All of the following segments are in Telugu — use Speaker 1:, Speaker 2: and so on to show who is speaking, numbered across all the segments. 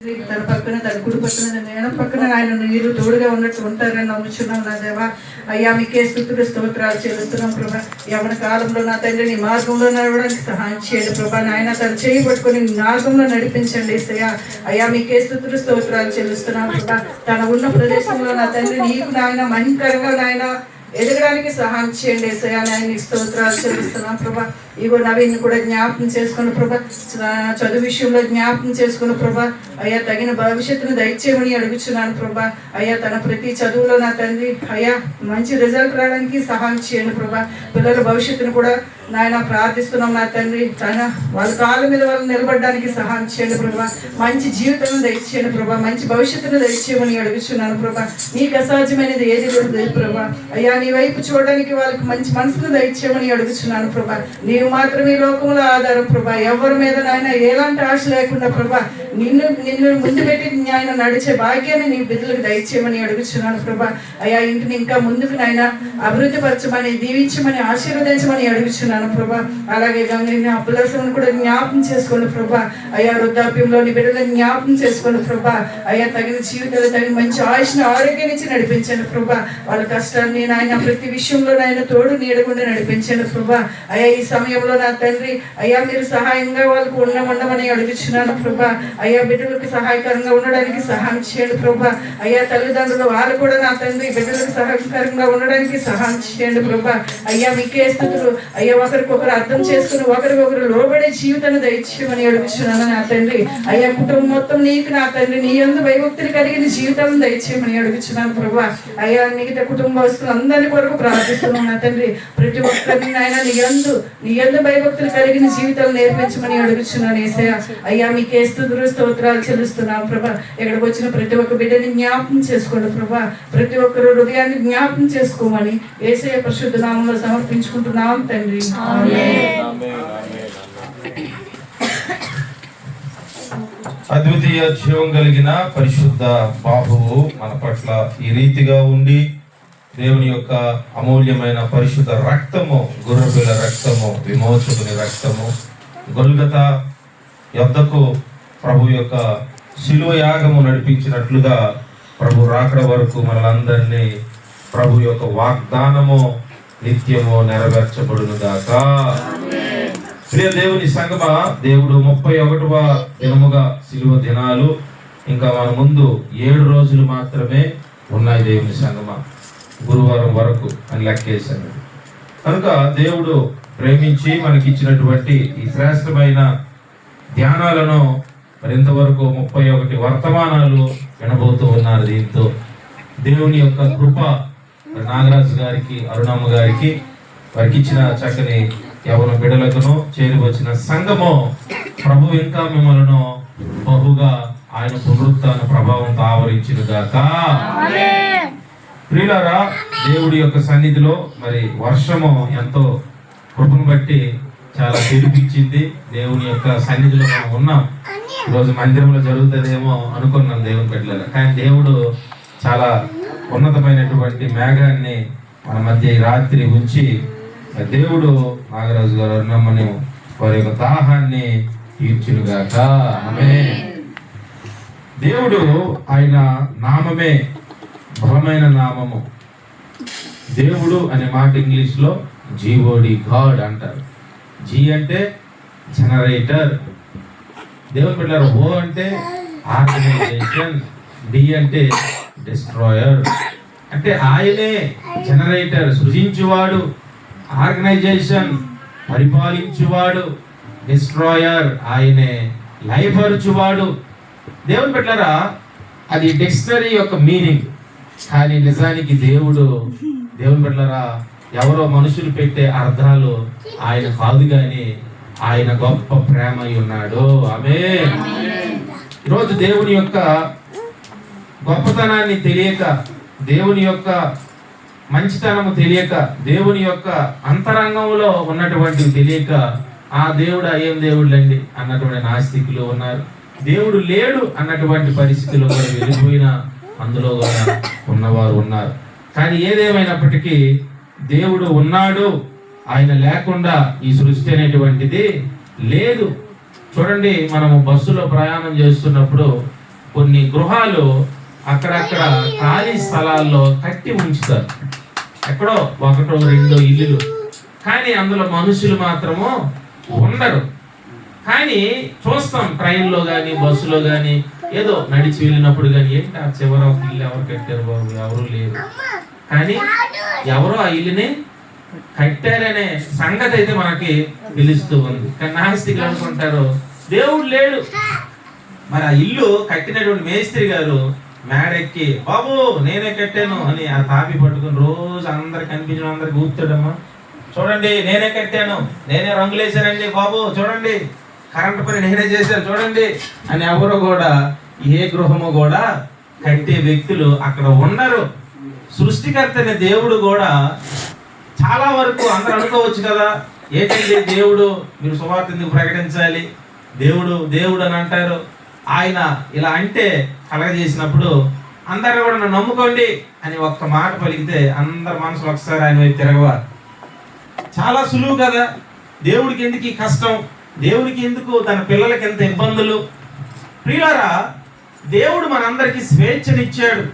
Speaker 1: తన పక్కన తన కుడి పక్కన నేను పక్కన ఆయన మీరు తోడుగా ఉన్నట్టు ఉంటారని నమ్ముచున్నాం నా దేవా. అయ్యా మీకే స్తుతులు స్తోత్రాలు చెల్లిస్తున్నాం ప్రభా. యవన కాలంలో నా తండ్రి నీ మార్గంలో నడవడానికి సహాయం చేయండి ప్రభా. నాయన తను చేయి పట్టుకొని మార్గంలో నడిపించండి ఏసయ్యా. అయ్యా మీకే స్తుతులు స్తోత్రాలు చెల్లిస్తున్నాం ప్రభా. తన ఉన్న ప్రదేశంలో నా తండ్రి నీకు నాయన మహిమకరంగా నాయన ఎదగడానికి సహాయం చేయండి ఏసయ్యా. నాయన స్తోత్రాలు చెల్లిస్తున్నాం ప్రభా. ఇగో నవీన్ కూడా జ్ఞాపకం చేసుకుని ప్రభా. చదువు విషయంలో జ్ఞాపకం చేసుకుని ప్రభా. అయ్యా తగిన భవిష్యత్తును దయచేయమని అడుగుచున్నాను ప్రభా. అయ్యా తన ప్రతి చదువులో నా తండ్రి అయ్యా మంచి రిజల్ట్ రావడానికి సహాయం చేయండి ప్రభా. పిల్లల భవిష్యత్తును కూడా నాయన ప్రార్థిస్తున్నాం నా తండ్రి. తన వాళ్ళ కాళ్ళ మీద వాళ్ళు నిలబడడానికి సహాయం చేయండి ప్రభా. మంచి జీవితాన్ని దయచేయండి ప్రభా. మంచి భవిష్యత్తును దయచేయమని అడుగుచున్నాను ప్రభా. నీకు అసాధ్యమైనది ఏది లేదు ప్రభా. అయ్యా నీ వైపు చూడడానికి వాళ్ళకి మంచి మనసును దయచేయమని అడుగుచున్నాను ప్రభా. నీవు మాత్రమే లోకంలో ఆధారం ప్రభా. ఎవరి మీద నాయన ఎలాంటి ఆశ లేకుండా ప్రభా నిన్ను ముందు పెట్టి ఆయన నడిచే భాగ్యాన్ని నీ బిడ్డలకు దయచేయమని అడుగుచున్నాను ప్రభా. అయ్యా ఇంటిని ఇంకా ముందుకు నాయన అభివృద్ధి పరచమని దీవించమని ఆశీర్వదించమని అడుగుచున్నాను ప్రభా. అలాగే గంగని అప్పులసలను కూడా జ్ఞాపకం చేసుకోండి ప్రభా. అయ్యా వృద్ధాప్యంలోని బిడ్డలను జ్ఞాపకం చేసుకోండి ప్రభా. అయ్యా తగిన జీవితాలు తగిన మంచి ఆయుష్ని ఆరోగ్యం నుంచి నడిపించండి ప్రభా. వాళ్ళ కష్టాన్ని నాయన ప్రతి విషయంలో నాయన తోడు నీడకుండా నడిపించండి ప్రభా. అయ్యా ఈ సమయంలో నా తండ్రి అయ్యా మీరు సహాయంగా వాళ్ళకు ఉండమని అడుగుచున్నాను ప్రభా. అయ్యా బిడ్డలకు సహాయకరంగా ఉండడానికి సహాయం చేయండి ప్రభా. అయ్యా తల్లిదండ్రులు వారు కూడా నా తండ్రి బిడ్డలకు సహాయకరంగా ఉండడానికి సహాయం చేయండి ప్రభా. అయ్యా మీకే స్తుతులు. అయ్యా ఒకరికొకరు అర్థం చేసుకుని ఒకరికొకరు లోబడే జీవితాన్ని దయచేయమని అడుగుచున్నాను నా తండ్రి. అయ్యా కుటుంబం మొత్తం నీకు నా తండ్రి నీ యందు భయభక్తులు కలిగిన జీవితాలను దయచేయమని అడుగుచున్నాను ప్రభా. అయ్యా మిగతా కుటుంబస్తులు అందరి కొరకు ప్రార్థిస్తున్నాను నా తండ్రి. ప్రతి ఒక్కరిని ఆయన నీ యందు భయభక్తులు కలిగిన జీవితాలు నేర్పించమని అడుగుచున్నాను యేసయ్యా. అయ్యా మీకే స్తుతులు స్తోత్రాలు చెల్లిస్తున్నాం ప్రభా. ఇక్కడికి వచ్చిన ప్రతి ఒక్క బిడ్డని జ్ఞాపకం చేసుకోండి ప్రభా. ప్రతి ఒక్కరు హృదయాన్ని జ్ఞాపకం చేసుకోమని యేసయ్య పరిశుద్ధ నామంలో సమర్పించుకుంటున్నాం తండ్రి.
Speaker 2: అద్వితీయ జీవం కలిగిన పరిశుద్ధ బాబువు మన పట్ల ఈ రీతిగా ఉండి దేవుని యొక్క అమూల్యమైన పరిశుద్ధ రక్తము, గొర్రెపిల్ల రక్తము, విమోచకుని రక్తము, గొల్గతా యొద్దకు ప్రభు యొక్క శిలువ యాగము నడిపించినట్లుగా ప్రభు రాకడ వరకు మనలందరినీ ప్రభు యొక్క వాగ్దానము నిత్యము నెరవేర్చబడును గాక. ప్రియ దేవుని సంగమా, దేవుడు 31వ దినముగా శిలువ దినాలు ఇంకా మన ముందు 7 రోజులు మాత్రమే ఉన్నాయి. దేవుని సంగమా గురువారం వరకు అని లెక్కేశాను. కనుక దేవుడు ప్రేమించి మనకి ఇచ్చినటువంటి ఈ శ్రేష్టమైన ధ్యానాలను మరింతవరకు 31 వర్తమానాలు వినబోతూ ఉన్నారు. దీంతో దేవుని యొక్క కృప నాగరాజు గారికి, అరుణమ్మ గారికి, వారికి ఇచ్చిన చక్కని యవన బిడలకును చేరి వచ్చిన సంఘము ప్రభు ఇంకా మిమ్మల్ని బహుగా ఆయన పునరుత్థాన ప్రభావంతో ఆవరించిన గాక. ప్రియులారా, దేవుడి యొక్క సన్నిధిలో మరి వర్షము ఎంతో కృపను బట్టి చాలా తెరిపించింది. దేవుని యొక్క సన్నిధిలో మనం ఉన్నాం. ఈరోజు మందిరంలో జరుగుతుందేమో అనుకున్నాం దేవుని బిడ్డలారా, కానీ దేవుడు చాలా ఉన్నతమైనటువంటి మేఘాన్ని మన మధ్య ఈ రాత్రి ఉంచి దేవుడు నాగరాజు గారు అన్నమ్మని వారి యొక్క దాహాన్ని తీర్చునుగాక. ఆమేన్. దేవుడు ఆయన నామమే బలమైన నామము. దేవుడు అనే మాట ఇంగ్లీష్ లో జీఓడి, గాడ్ అంటారు. జీ అంటే జనరేటర్, దేవుని బిడ్డలారా. ఓ అంటే ఆర్గనైజేషన్, డి అంటే డిస్ట్రాయర్. అంటే ఆయనే జనరేటర్, సృజించువాడు, ఆర్గనైజేషన్ పరిపాలించువాడు, డిస్ట్రాయర్ ఆయనే లయపరచువాడు. దేవుని బిడ్డలారా, అది డిక్షనరీ యొక్క మీనింగ్. కానీ నిజానికి దేవుని బిడ్డలారా, ఎవరో మనుషులు పెట్టే అర్థాలు ఆయన కాదు, కానీ ఆయన గొప్ప ప్రేమ అయి ఉన్నాడు. ఆమేన్. ఈరోజు దేవుని యొక్క గొప్పతనాన్ని తెలియక, దేవుని యొక్క మంచితనము తెలియక, దేవుని యొక్క అంతరంగంలో ఉన్నటువంటి తెలియక, ఆ దేవుడు ఏం దేవుళ్ళండి అన్నటువంటి నాస్తికులు ఉన్నారు. దేవుడు లేడు అన్నటువంటి పరిస్థితిలో కూడా వెళ్ళిపోయిన అందులో కూడా ఉన్నవారు ఉన్నారు. కానీ ఏదేమైనప్పటికీ దేవుడు ఉన్నాడు. ఆయన లేకుండా ఈ సృష్టి అనేటువంటిది లేదు. చూడండి, మనము బస్సులో ప్రయాణం చేస్తున్నప్పుడు కొన్ని గృహాలు అక్కడక్కడ ఖాళీ స్థలాల్లో కట్టి ఉంచుతారు. ఎక్కడో ఒకటో రెండో ఇల్లులు, కానీ అందులో మనుషులు మాత్రము ఉండరు. కానీ చూస్తాం ట్రైన్లో కానీ బస్సులో కానీ ఏదో నడిచి వెళ్ళినప్పుడు కానీ, ఏంటి ఆ చివర ఒక ఇల్లు ఎవరు కట్టారు బాబు, ఎవరు లేరు, కానీ ఎవరో ఆ ఇల్లుని కట్టారనే సంగతి అయితే మనకి తెలుస్తూ ఉంది. కానీ నాస్తికులు అనుకుంటారు దేవుడు లేడు. మరి ఆ ఇల్లు కట్టినటువంటి మేస్త్రి గారు మేడెక్కి బాబు నేనే కట్టాను అని ఆ తాపి పట్టుకుని రోజు అందరికి కనిపించిన అందరికి ఊపుతాడమ్మా, చూడండి నేనే కట్టాను, నేనే రంగులేసానండి బాబు, చూడండి కరెంట్ పని నేనే చేశాను చూడండి అని ఎవరు కూడా, ఏ గృహము కూడా కట్టే వ్యక్తులు అక్కడ ఉండరు. సృష్టికర్త అనే దేవుడు కూడా చాలా వరకు అందరూ అనుకోవచ్చు కదా, ఏంటంటే దేవుడు మీరు సువార్త ఎందుకు ప్రకటించాలి, దేవుడు దేవుడు అని అంటారు. ఆయన ఇలా అంటే కలగజేసినప్పుడు అందరూ కూడా నన్ను నమ్ముకోండి అని ఒక్క మాట పలికితే అందరి మనసులు ఒకసారి ఆయన వైపు తిరగవారు. చాలా సులువు కదా, దేవుడికి ఎందుకు ఈ కష్టం, దేవుడికి ఎందుకు తన పిల్లలకి ఎంత ఇబ్బందులు. ప్రియులారా, దేవుడు మనందరికీ స్వేచ్ఛనిచ్చాడు,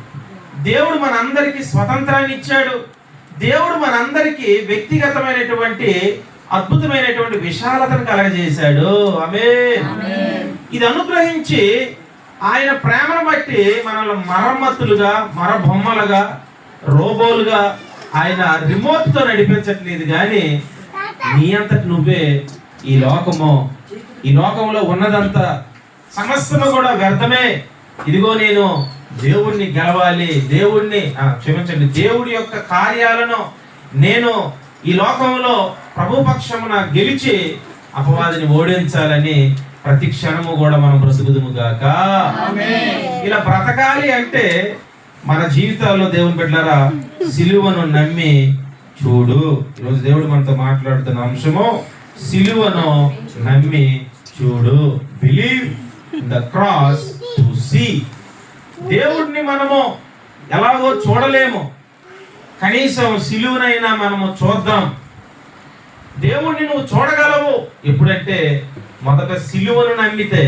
Speaker 2: దేవుడు మనందరికీ స్వతంత్రాన్ని ఇచ్చాడు, దేవుడు మనందరికీ వ్యక్తిగతమైనటువంటి అద్భుతమైనటువంటి విశాలతను కలగజేశాడు. ఆమేన్. ఇది అనుగ్రహించి ఆయన ప్రేమను బట్టి మనల్ని మరమ్మతులుగా, మరబొమ్మలుగా, రోబోలుగా ఆయన రిమోట్ తో నడిపించట్లేదు. కానీ నీ అంతటి నువ్వే ఈ లోకంలో ఉన్నదంతా సమస్తము కూడా వ్యర్థమే, ఇదిగో నేను దేవుణ్ణి గెలవాలి, దేవుడి యొక్క కార్యాలను నేను ఈ లోకంలో ప్రభుపక్షమున గెలిచి అపవాదిని ఓడించాలని ప్రతి క్షణము కూడా మనం బ్రతుకుదుము గాక. ఇలా బ్రతకాలి అంటే మన జీవితాల్లో దేవుని బిడ్డలారా సిలువను నమ్మి చూడు. ఈరోజు దేవుడు మనతో మాట్లాడుతున్న అంశము సిలువను నమ్మి చూడు. Believe in the cross to see. దేవుడిని మనము ఎలాగో చూడలేము, కనీసం సిలువనైనా మనము చూద్దాం. దేవుణ్ణి నువ్వు చూడగలవు ఎప్పుడంటే మొదట సిలువను నమ్మితే,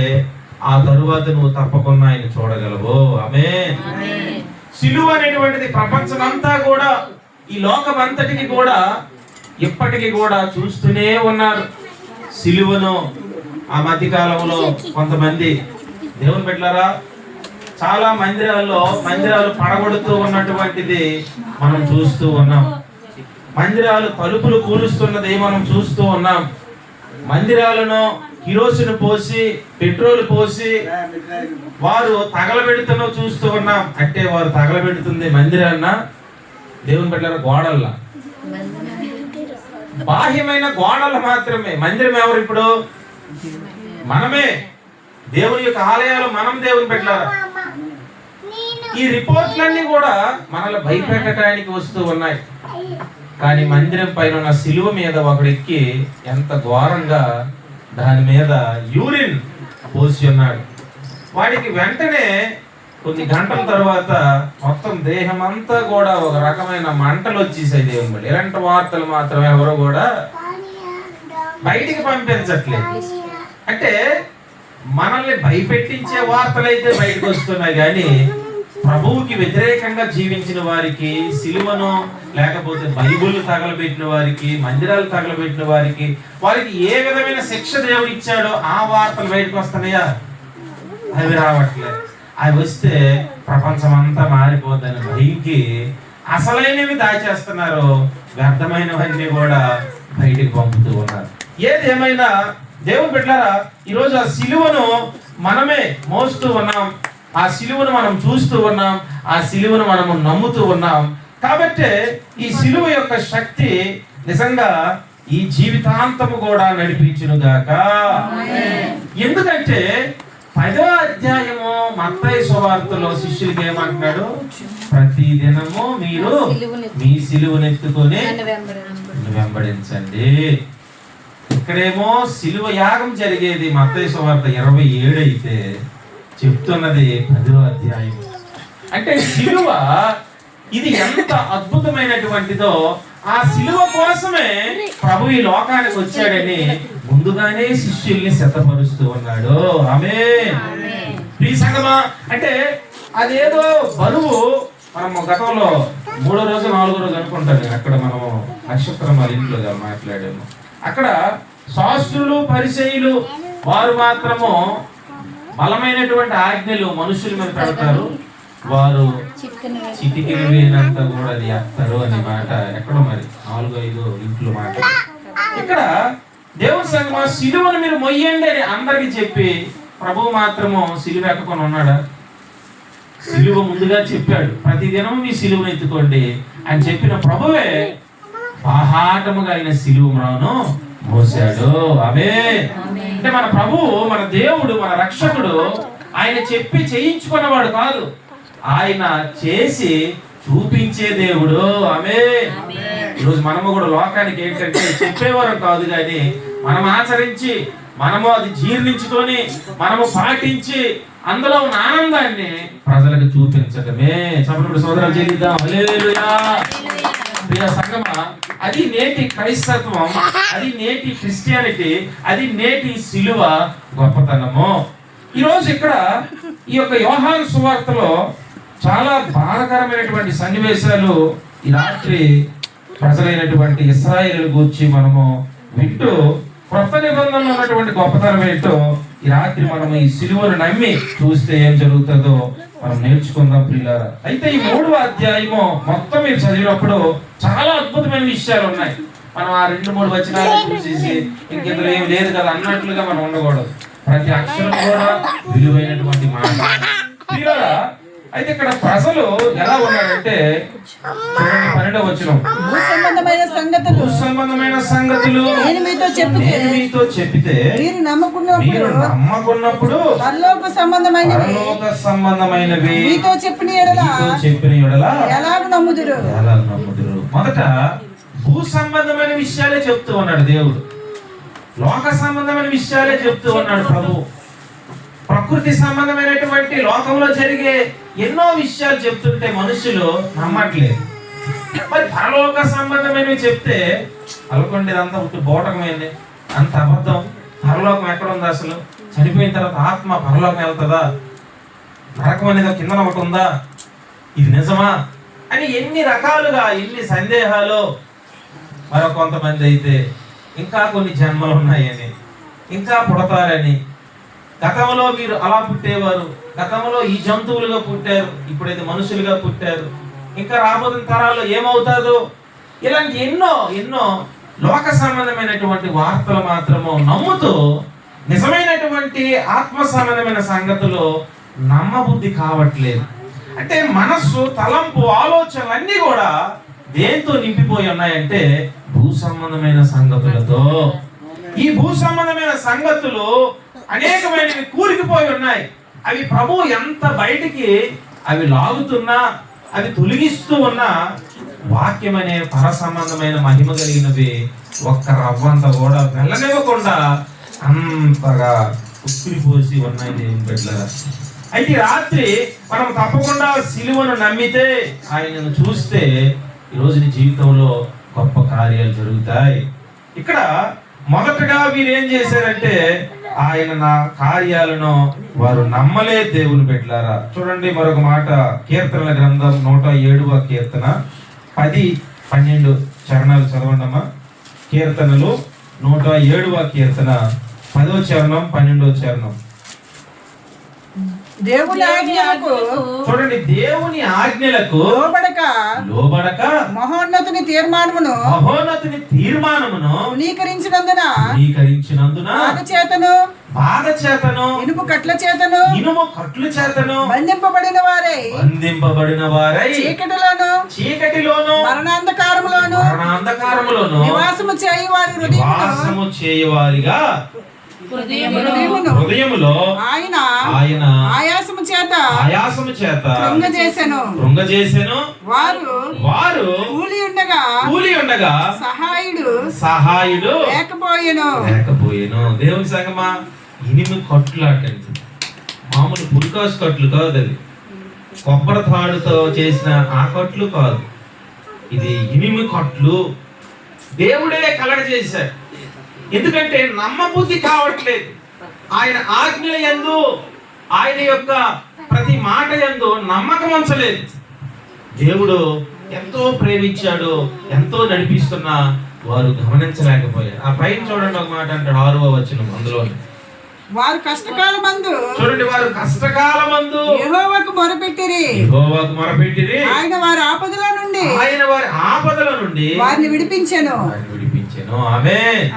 Speaker 2: ఆ తరువాత నువ్వు తప్పకుండా ఆయన చూడగలవు. ఆమేన్. సిలువ అనేటువంటిది ప్రపంచమంతా కూడా, ఈ లోకమంతటికి కూడా ఇప్పటికి కూడా చూస్తూనే ఉన్నారు సిలువను. ఆ మధ్య కాలంలో కొంతమంది దేవుని బిడ్డలారా చాలా మందిరాలు పడగొడుతూ ఉన్నటువంటిది మనం చూస్తూ ఉన్నాం. మందిరాలు తలుపులు కూలుస్తున్నది మనం చూస్తూ ఉన్నాం. మందిరాలను కిరోసిన్ పోసి, పెట్రోల్ పోసి వారు తగలబెడుతున్న చూస్తూ ఉన్నాం. అంటే వారు తగలబెడుతుంది మందిరాన్న దేవుని బిడ్డలారా గోడల్లా, బాహ్యమైన గోడలు మాత్రమే. మందిరం ఎవరు? ఇప్పుడు మనమే. దేవుని యొక్క ఆలయాలు మనం దేవుని బిడ్డలారా. ఈ రిపోర్ట్లన్నీ కూడా మనల్ని భయపెట్టడానికి వస్తూ ఉన్నాయి. కానీ మందిరం పైన ఉన్న సిలువ మీద ఒకడు ఎక్కి ఎంత ఘోరంగా దాని మీద యూరిన్ పోసి ఉన్నాడు. వాడికి వెంటనే కొన్ని గంటల తర్వాత మొత్తం దేహం అంతా కూడా ఒక రకమైన మంటలు వచ్చేసాయి. దేవుని బట్టి ఇలాంటి వార్తలు మాత్రం ఎవరో కూడా బయటికి పంపించట్లేదు. అంటే మనల్ని భయపెట్టించే వార్తలు అయితే బయటకు వస్తున్నాయి, కానీ ప్రభువుకి వ్యతిరేకంగా జీవించిన వారికి, సిలువను లేకపోతే బైబుల్ తగలబెట్టిన వారికి, మందిరాలు తగలబెట్టిన వారికి ఏ విధమైన శిక్ష దేవుడు ఇచ్చాడో ఆ వార్తలు బయటకు వస్తున్నాయా? అవి రావట్లేదు. అవి వస్తే ప్రపంచం అంతా మారిపోద్దని భయంకి అసలైనవి దాచేస్తున్నారు, వ్యర్థమైనవన్నీ కూడా బయటికి పంపుతూ ఉన్నారు. ఏది ఏమైనా దేవుని బిడ్డలారా, ఈరోజు ఆ సిలువను మనమే మోస్తూ ఉన్నాం, ఆ సిలువను మనం చూస్తూ ఉన్నాం, ఆ సిలువను మనము నమ్ముతూ ఉన్నాం. కాబట్టి ఈ సిలువ యొక్క శక్తి నిజంగా ఈ జీవితాంతము కూడా నడిపించును గాక. ఎందుకంటే 10వ అధ్యాయము మత్తయి సువార్తలో శిష్యులకి ఏమంటున్నాడు? ప్రతి దినము మీరు మీ సిలువను ఎత్తుకొని వెంబడించండి. ఇక్కడేమో సిలువ యాగం జరిగేది మత్తయి సువార్త 27 అయితే, చెప్తున్నది 10వ అధ్యాయం. అంటే సిలువ ఇది ఎంత అద్భుతమైనటువంటిదో, ఆ సిలువ కోసమే ప్రభు ఈ లోకానికి వచ్చాడని ముందుగానే శిష్యుల్ని సిద్ధపరుస్తూ ఉన్నాడు. ఆమేన్. ప్రియ సంగమా, అంటే అదేదో బరువు మనము గతంలో 3వ రోజు 4వ రోజు అనుకుంటాను, అక్కడ మనము నక్షత్రం వాళ్ళ ఇంట్లో మాట్లాడాము. అక్కడ శాస్త్రులు పరిసయ్యులు వారు మాత్రము బలమైనటువంటి ఆజ్ఞలు మనుషుల మీద పెడతారు, వారు చిటికెలు వేనంత కూడా అది ఎత్తారు అనే మాట ఎక్కడో మరి 4-5 ఇంట్లో మాట. ఇక్కడ దేవుని సంగమా, సిలువను మీరు మొయ్యండి అని అందరికి చెప్పి ప్రభువు మాత్రము సిలువ ఎక్కకొని ఉన్నాడా? సిలువ ముందుగా చెప్పాడు, ప్రతిదినం మీ సిలువను ఎత్తుకోండి అని చెప్పిన ప్రభువే బాహాటముగా ఆయన సిలువను మోసాడు. ఆమేన్. అంటే మన ప్రభువు, మన దేవుడు, మన రక్షకుడు ఆయన చెప్పి చేయించుకున్నవాడు కాదు, ఆయన చేసి చూపించే దేవుడు. ఆమేన్. ఈరోజు మనము కూడా లోకానికి ఏంటంటే చెప్పేవారు కాదు, కానీ మనం ఆచరించి, మనము అది జీర్ణించుకొని, మనము పాటించి అందులో ఉన్న ఆనందాన్ని ప్రజలకు చూపించడమే. చప్పట్లు సోదరాలు చేద్దాం. హల్లెలూయా. ప్రియ సంగమా, అది నేటి క్రైస్తత్వం, అది నేటి క్రిస్టియానిటీ, అది నేటి సిలువ గొప్పతనము. ఈరోజు ఇక్కడ ఈ యొక్క యోహాను సువార్తలో చాలా బాధాకరమైనటువంటి సన్నివేశాలు ఈ రాత్రి ప్రజలైనటువంటి ఇశ్రాయేలు గూర్చి మనము వింటూ, క్రొత్త నిబంధనలో ఉన్నటువంటి గొప్పతనం ఏంటో ఈ రాత్రి మనం ఈ సిలువను నమ్మి చూస్తే ఏం జరుగుతుందో మనం నేర్చుకుందాం ప్రియులారా. అయితే ఈ 3వ అధ్యాయము మొత్తం మీరు చదివినప్పుడు చాలా అద్భుతమైన విషయాలు ఉన్నాయి. మనం ఆ 2-3 వచనాలు చూసేసి ఇంకెందులో ఏం లేదు కదా అన్నట్లుగా మనం ఉండకూడదు. ప్రతి అక్షరం కూడా విలువైనటువంటి మాట ప్రియులారా. అయితే ఇక్కడ ప్రజలు ఎలా ఉన్నారంటే, చూడండి 12వ వచనం, సంబంధమైన సంగతులు నేను మీతో చెప్పితే మీరు నమ్మకున్నప్పుడు పరలోక సంబంధమైనవి మీతో చెప్పిన యెడల ఎలాగూ నమ్ముదురు. మొదట భూ సంబంధమైన విషయాలే చెప్తూ ఉన్నాడు దేవుడు, లోక సంబంధమైన విషయాలే చెప్తూ ఉన్నాడు ప్రభు. ప్రకృతి సంబంధమైనటువంటి లోకంలో జరిగే ఎన్నో విషయాలు చెప్తుంటే మనుషులు నమ్మట్లేదు. మరి పరలోక సంబంధమైనవి చెప్తే అనుకోండి ఇదంతా ఒకటి బోటకమైంది, అంత అబద్ధం. పరలోకం ఎక్కడ ఉంది అసలు? చనిపోయిన తర్వాత ఆత్మ పరలోకం వెళ్తుందా? నరకం అనేది కిందన ఒకటి ఉందా? ఇది నిజమా అని ఎన్ని రకాలుగా ఎన్ని సందేహాలు. మరో కొంతమంది అయితే ఇంకా కొన్ని జన్మలు ఉన్నాయని, ఇంకా పుడతారని, గతంలో మీరు అలా పుట్టేవారు, గతంలో ఈ జంతువులుగా పుట్టారు, ఇప్పుడైతే మనుషులుగా పుట్టారు, ఇంకా రాబోతున్న తరాల్లో ఏమవుతాదో, ఇలాంటి ఎన్నో ఎన్నో లోక సంబంధమైనటువంటి వార్తలు మాత్రము నమ్ముతూ నిజమైనటువంటి ఆత్మ సంబంధమైన సంగతులు నమ్మబుద్ధి కావట్లేదు. అంటే మనస్సు, తలంపు, ఆలోచనలు అన్నీ కూడా దేంతో నింపిపోయి ఉన్నాయంటే భూ సంబంధమైన సంగతులతో. ఈ భూ సంబంధమైన సంగతులు అనేకమైనవి కూలికిపోయి ఉన్నాయి. అవి ప్రభు ఎంత బయటికి అవి లాగుతున్నా, అవి తొలగిస్తూ ఉన్నా, వాక్యం అనే పర సంబంధమైన మహిమ కలిగినవి ఒక్క రవ్వంత కూడా వెళ్ళనివ్వకుండా అంతగా ఉక్కిరిపోసి ఉన్నాయి దేవుని బిడ్డలారా. అయితే రాత్రి మనం తప్పకుండా సిలువను నమ్మితే, ఆయనను చూస్తే ఈరోజు నీ జీవితంలో గొప్ప కార్యాలు జరుగుతాయి. ఇక్కడ మొదటగా వీరు ఏం చేశారంటే, ఆయన నా కార్యాలను వారు నమ్మలే దేవుని బిడ్డలారా. చూడండి మరొక మాట, కీర్తనల గ్రంథం 107వ కీర్తన 10-12 చరణాలు చదవండమ్మా. కీర్తనలు 107వ కీర్తన 10వ చరణం 12వ చరణం.
Speaker 1: దేవుని ఆజ్ఞలకు
Speaker 2: చూడండి, దేవుని ఆజ్ఞలకు లోబడక
Speaker 1: మహోన్నతుని తీర్మానమును తృణీకరించినందున బాధ చేతను ఇనుము కట్ల చేతను బంధింపబడిన వారై చీకటిలోను మరణాంధకారములోను నివాసము చేయువారిగా హృదయములో ఆయన ఆయాసము చేత కృంగజేసెను. వారు కూలి ఉండగా సహాయుడు లేకపోయెను. దేవుని సంగమా, ఇనిమి కట్లు అటండి, మామూలు పుల్కాస్ కట్లు కాదు, అది కొబ్బరి తాడుతో చేసిన ఆ కట్లు కాదు, ఇది ఇనిమి కట్లు దేవుడే కలగ చేశాడు. ఎందుకంటే నమ్మబుద్ధి కావట్లేదు. ఆయన ఆజ్ఞ యందు
Speaker 2: ఆయన యొక్క ప్రతి మాట యందు నమ్మకం ఉంచలేదు. దేవుడు ఎంతో ప్రేమించాడు, ఎంతో నడిపిస్తున్నా వారు గమనించలేకపోయారు. ఆ పైన చూడండి, ఒక మాట అంటాడు 6వ వచనం, అందులో
Speaker 1: వారు కష్టకాలమందు
Speaker 2: చూడండి, వారు కష్టకాలమందు
Speaker 1: యెహోవాకు మొరపెట్టిరి,
Speaker 2: ఆయన
Speaker 1: వారి ఆపదల నుండి వారిని విడిపించెను.
Speaker 2: ఆమేన్.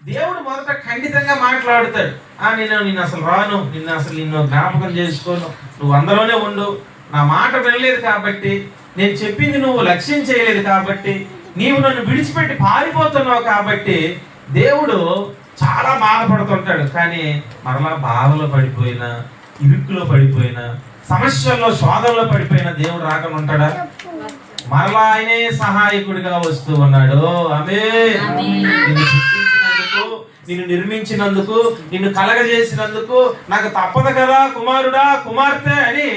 Speaker 2: దేవుడు మొదట ఖండితంగా మాట్లాడుతాడు. నేను అసలు రాను, నిన్ను జ్ఞాపకం చేసుకోను, నువ్వు అందులోనే ఉండు, నా మాట వినలేదు కాబట్టి, నేను చెప్పింది నువ్వు లక్ష్యం చేయలేదు కాబట్టి, నీవు నన్ను విడిచిపెట్టి పారిపోతున్నావు కాబట్టి దేవుడు చాలా బాధపడుతుంటాడు. కానీ మరలా బాధలో పడిపోయినా, ఇరుక్కులో పడిపోయినా, సమస్యల్లో శోధనలో పడిపోయినా దేవుడు రాకుండా ఉంటాడా? మరలా ఆయనే సహాయకుడిగా వస్తూ ఉన్నాడు. ఆమేన్. నిన్ను పుట్టించినందుకు, నిన్ను నిర్మించినందుకు, నిన్ను కలగజేసినందుకు నాకు తప్పదు కదా కుమారుడా, కుమార్తె అని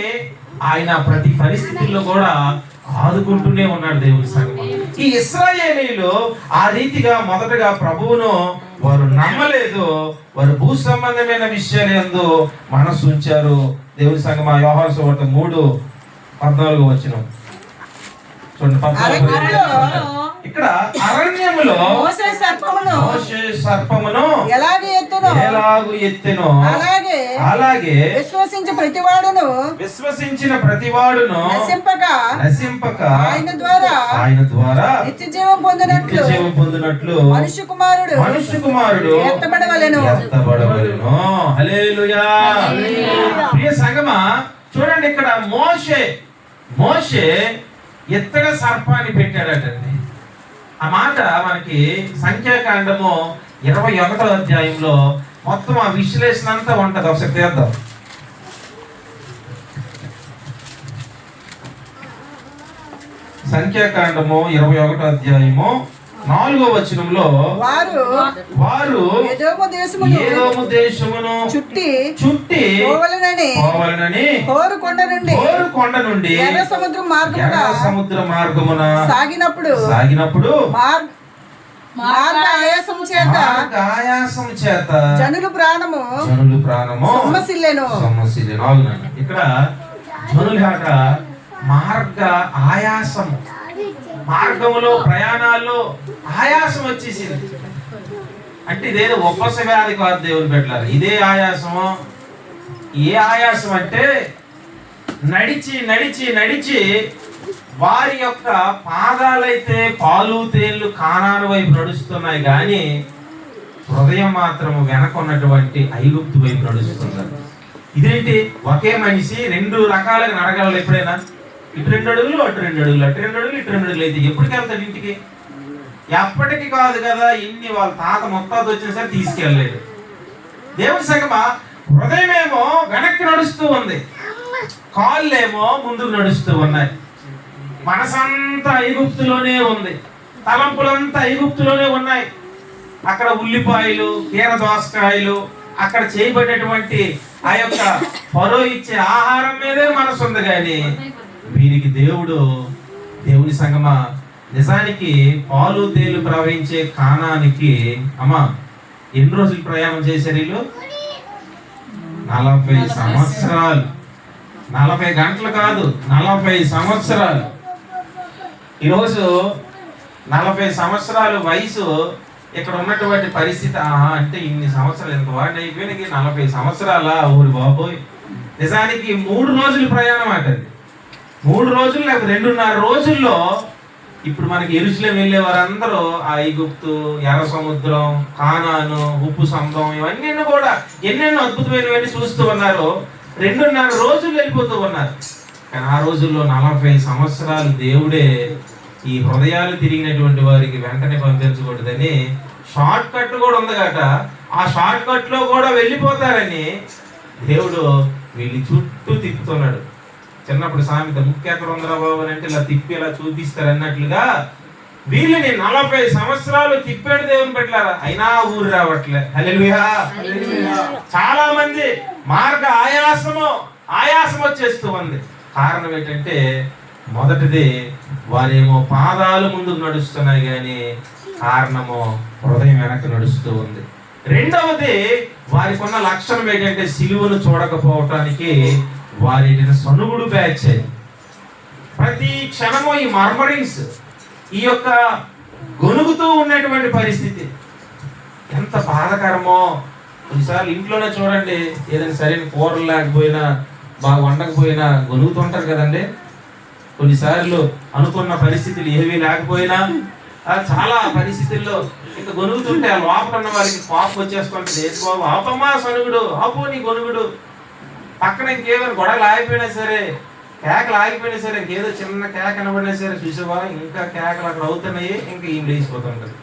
Speaker 2: ఆయన ప్రతి పరిస్థితుల్లో కూడా ఆదుకుంటూనే ఉన్నాడు దేవుని సంగమం. ఈ ఇశ్రాయేలీయులు ఆ రీతిగా మొదటగా ప్రభువును వారు నమ్మలేదు. వారు భూ సంబంధమైన విషయాల యందు మనసు ఉంచారు. దేవుని సంగమా, యోహాను సువార్త 3:14 వచనం చూడండి. 14 ఇక్కడ అరణ్యములో
Speaker 1: మోషే
Speaker 2: సర్పమును
Speaker 1: ఎలాగు
Speaker 2: ఎత్తెనో అలాగే విశ్వసించిన ప్రతివాడును నశింపక ఆయన ద్వారా
Speaker 1: నిత్య జీవం
Speaker 2: పొందినట్లు
Speaker 1: మనుష్య కుమారుడు ఎత్తబడవలెను.
Speaker 2: హల్లెలూయా. ప్రియ సంగమా, చూడండి, ఇక్కడ మోషే ఎత్తడ సర్పాన్ని పెట్టాడటండి. ఆ మాట మనకి సంఖ్యాకాండము 21వ అధ్యాయంలో మొత్తం ఆ విశ్లేషణ అంతా ఉంటది. ఒకసారి తీద్దాం. సంఖ్యాకాండము 21వ అధ్యాయము 4వ వచనంలో వారు ఏదోము దేశమును చుట్టి పోవలెనని హోరు కొండ నుండి ఎర్ర సముద్ర మార్గమున సాగినప్పుడు ఆయాసము చేత జనులు ప్రాణము సొమ్మసిల్లెను. ఇక్కడ జనులాట ఆయాసము, మార్గములో ప్రయాణాల్లో ఆయాసం వచ్చేసింది. అంటే ఇదేదో ఒప్పస వ్యాధి కాదు దేవుని పెట్టారు. ఇదే ఆయాసము. ఏ ఆయాసం అంటే నడిచి వారి యొక్క పాదాలైతే పాలు తేళ్లు కానాను వైపు నడుస్తున్నాయి, కానీ హృదయం మాత్రము వెనకున్నటువంటి ఐగుప్తు వైపు నడుస్తున్నారు. ఇదేంటి, ఒకే మనిషి 2 రకాలుగా నడగలరు ఎప్పుడైనా? ఇటు 2 అడుగులు, అటు 2 అడుగులు, అటు 2 అడుగులు, ఇటు 2 అడుగులు అయితే ఎప్పటికి వెళ్తాడు ఇంటికి? ఎప్పటికి కాదు కదా, ఇన్ని వాళ్ళ తాత మొత్తాలు వచ్చిన సరే తీసుకెళ్ళలేదు. దేవుని సంగమా, హృదయమేమో వెనక్కి నడుస్తూ ఉంది, కాళ్ళేమో ముందుకు నడుస్తూ ఉన్నాయి. మనసంతా ఐగుప్తులోనే ఉంది, తలంపులంతా ఐగుప్తులోనే ఉన్నాయి. అక్కడ ఉల్లిపాయలు, కీర దోసకాయలు, అక్కడ చేయబడినటువంటి ఆ యొక్క ఫరో ఇచ్చే ఆహారం మీదే మనసు ఉంది. కానీ వీరికి దేవుని సంగమా, నిజానికి పాలు తేలు ప్రవహించే కానానికి అమ్మా ఎన్ని రోజులు ప్రయాణం చేశారు వీళ్ళు? 40 సంవత్సరాలు. 40 గంటలు కాదు, 40 సంవత్సరాలు. ఈరోజు 40 సంవత్సరాల వయసు ఇక్కడ ఉన్నటువంటి పరిస్థితి అంటే ఇన్ని సంవత్సరాలు ఎంత వాడిని అయిపోయినకి 40 సంవత్సరాల ఊరి బాబోయ్. నిజానికి 3 రోజులు ప్రయాణం అంటది. 3 రోజులు లేక 2.5 రోజుల్లో ఇప్పుడు మనకి యెరూషలేము వెళ్ళే వారందరూ ఆ ఐగుప్తు, ఎర్ర సముద్రం, కానాను, ఉప్పు సముద్రం ఇవన్నీ కూడా ఎన్నెన్నో అద్భుతమైనవన్నీ చూస్తూ ఉన్నారు. 2.5 రోజులు వెళ్ళిపోతూ ఉన్నారు. కానీ ఆ రోజుల్లో 40 సంవత్సరాలు దేవుడే ఈ హృదయాలు తిరిగినటువంటి వారికి వెంటనే పంపించకూడదని షార్ట్ కట్ కూడా ఉంది కదా. ఆ షార్ట్ కట్ లో కూడా వెళ్ళిపోతారని దేవుడు వీళ్ళు చుట్టూ తిప్పుతున్నాడు. చిన్నప్పుడు సామెత, ముఖ్య ఎక్కడ ఉందరా బాబు అంటే ఇలా తిప్పి ఇలా చూపిస్తారు అన్నట్లుగా వీళ్ళని 40 సంవత్సరాలు తిప్పాడు దేవుని పెట్టారా, అయినా ఊరు రావట్లే. హల్లెలూయా. చాలా మంది మార్గ ఆయాసం వచ్చేస్తూ ఉంది. కారణం ఏంటంటే మొదటిది వారేమో పాదాలు ముందుకు నడుస్తున్నాయి, కానీ కారణము హృదయం వెనక్కి నడుస్తూ ఉంది. రెండవది వారికి ఉన్న లక్షణం ఏంటంటే సిలువను చూడకపోవటానికి వారిని సనుగుడు బ్యాచ్. ప్రతి క్షణము ఈ మర్మరింగ్స్, ఈ యొక్క గొనుగుతూ ఉన్నటువంటి పరిస్థితి ఎంత బాధాకరమో. కొన్నిసార్లు ఇంట్లోనే చూడండి, ఏదైనా సరైన కూరలు లేకపోయినా, బాగా వండకపోయినా గొనుగుతుంటారు కదండి. కొన్నిసార్లు అనుకున్న పరిస్థితులు ఏమీ లేకపోయినా చాలా పరిస్థితుల్లో ఇంకా గొనుగుతుంటే ఆ లోపల ఉన్న వారికి కోపం వచ్చేసుకుంటుంది. ఏది బాబు ఆపమ్మా సనుగుడు, ఆపు నీ గొనుగుడు. పక్కన ఇంకేమైనా గొడవలు ఆగిపోయినా సరే, కేకలు ఆగిపోయినా సరే, ఇంకేదో చిన్న కేక కనబడినా సరే చూసేవా ఇంకా కేకలు అక్కడ అవుతున్నాయి, ఇంకా ఏం లేచిపోతుంటది.